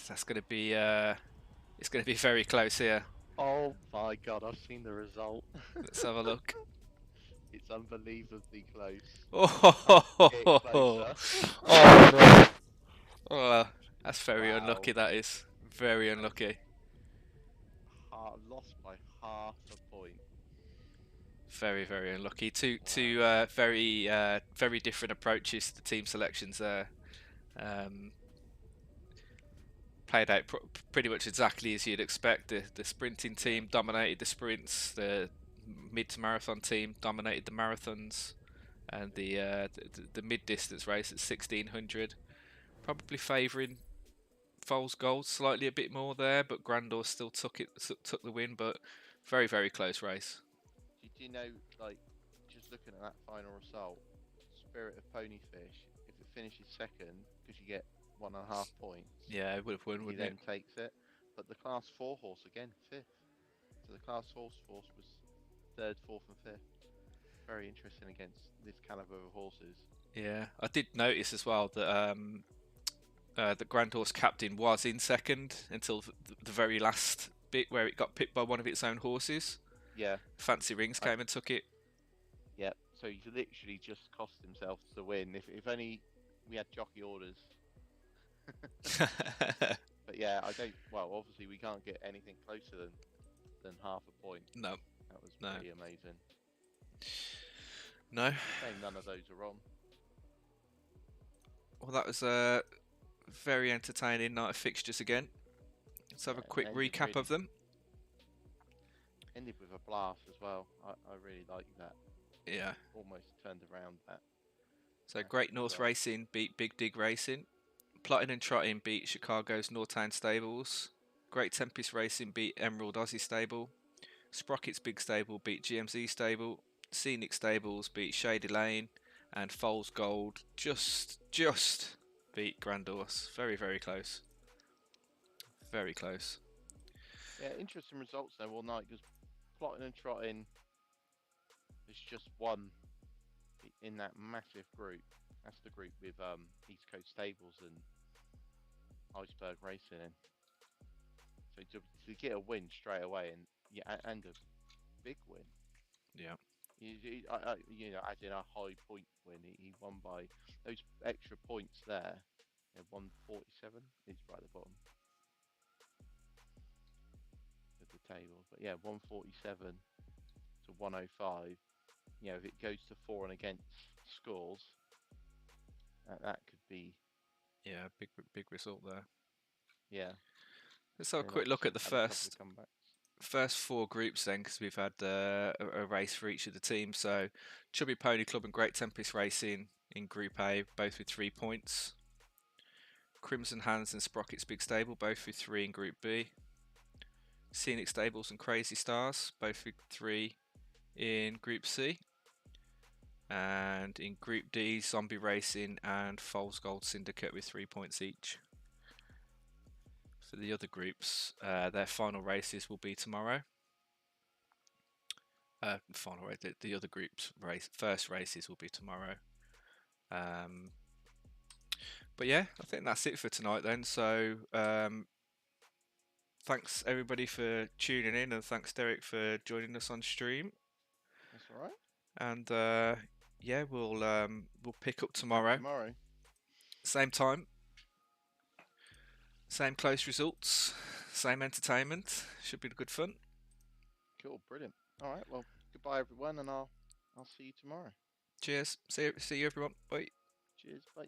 that's going to be it's going to be very close here. Oh my God, I've seen the result. Let's have a look. It's unbelievably close. I Oh, couldn't get it oh, closer. no. Oh, that's very unlucky, Wow. that is. Very unlucky. Lost by half a point. Very, very unlucky. Two Wow. very different approaches to team selections there. Um, Played out pretty much exactly as you'd expect. The sprinting Yeah. team dominated the sprints. The mid to marathon team dominated the marathons, and the mid distance race at 1600 probably favouring Foles' goals slightly a bit more there, but Grandor still took the win. But very close race. Do you know, like, just looking at that final result, Spirit of Ponyfish, if it finishes second, because you get 1.5 points, Yeah, it would have won, he wouldn't it? then takes it. But the Class 4 horse, again, fifth. So the Class 4 horse was third, fourth, and fifth. Very interesting against this caliber of horses. Yeah, I did notice as well that the Grand Horse Captain was in second until the very last bit where it got picked by one of its own horses. Yeah, Fancy Rings I, came and took it. yeah. So he's literally just cost himself the win. If only we had jockey orders. But yeah, I don't. Well, obviously we can't get anything closer than half a point. No, That was no, pretty amazing. no. Shame none of those are on. Well, that was a very entertaining night of fixtures again. Let's have a Yeah, quick recap of them. ended with a blast as well. I really like that. Yeah. Almost turned around So that Great North result. Racing beat Big Dig Racing. Plotting and Trotting beat Chicago's Nortown Stables. Great Tempest Racing beat Emerald Aussie Stable. Sprocket's Big Stable beat GMZ Stable. Scenic Stables beat Shady Lane. And Foles Gold just beat Grand Horse. Very close. Very close. Yeah, interesting results though all night because plotting and trotting is just one in that massive group. That's the group with East Coast Stables and Iceberg Racing in. So to get a win straight away and yeah, and a big win. Yeah. As in a high point win, he won by those extra points there. 147 is right at the bottom of the table. But yeah, 147 to 105. If it goes to for and against scores, that could be, Yeah, big result there. yeah. Let's have a They've quick look at the had a couple of first comebacks. first four groups then, because we've had a race for each of the teams. So Chubby Pony Club and Great Tempest Racing in Group A, both with 3 points. Crimson Hands and Sprocket's Big Stable, both with 3 in Group B. Scenic Stables and Crazy Stars, both with 3 in Group C. And in Group D, Zombie Racing and Foles Gold Syndicate with 3 points each. For the other groups, their final races will be tomorrow. Final race, the other groups first races will be tomorrow. But yeah, I think that's it for tonight then. So thanks everybody for tuning in, and thanks Derek for joining us on stream. That's all right. And yeah, we'll pick up Be back tomorrow, tomorrow. same time, same close results, same entertainment. Should be good fun. Cool, brilliant. All right, well, goodbye everyone, and I'll see you tomorrow. Cheers. See you everyone. Bye. Cheers, bye.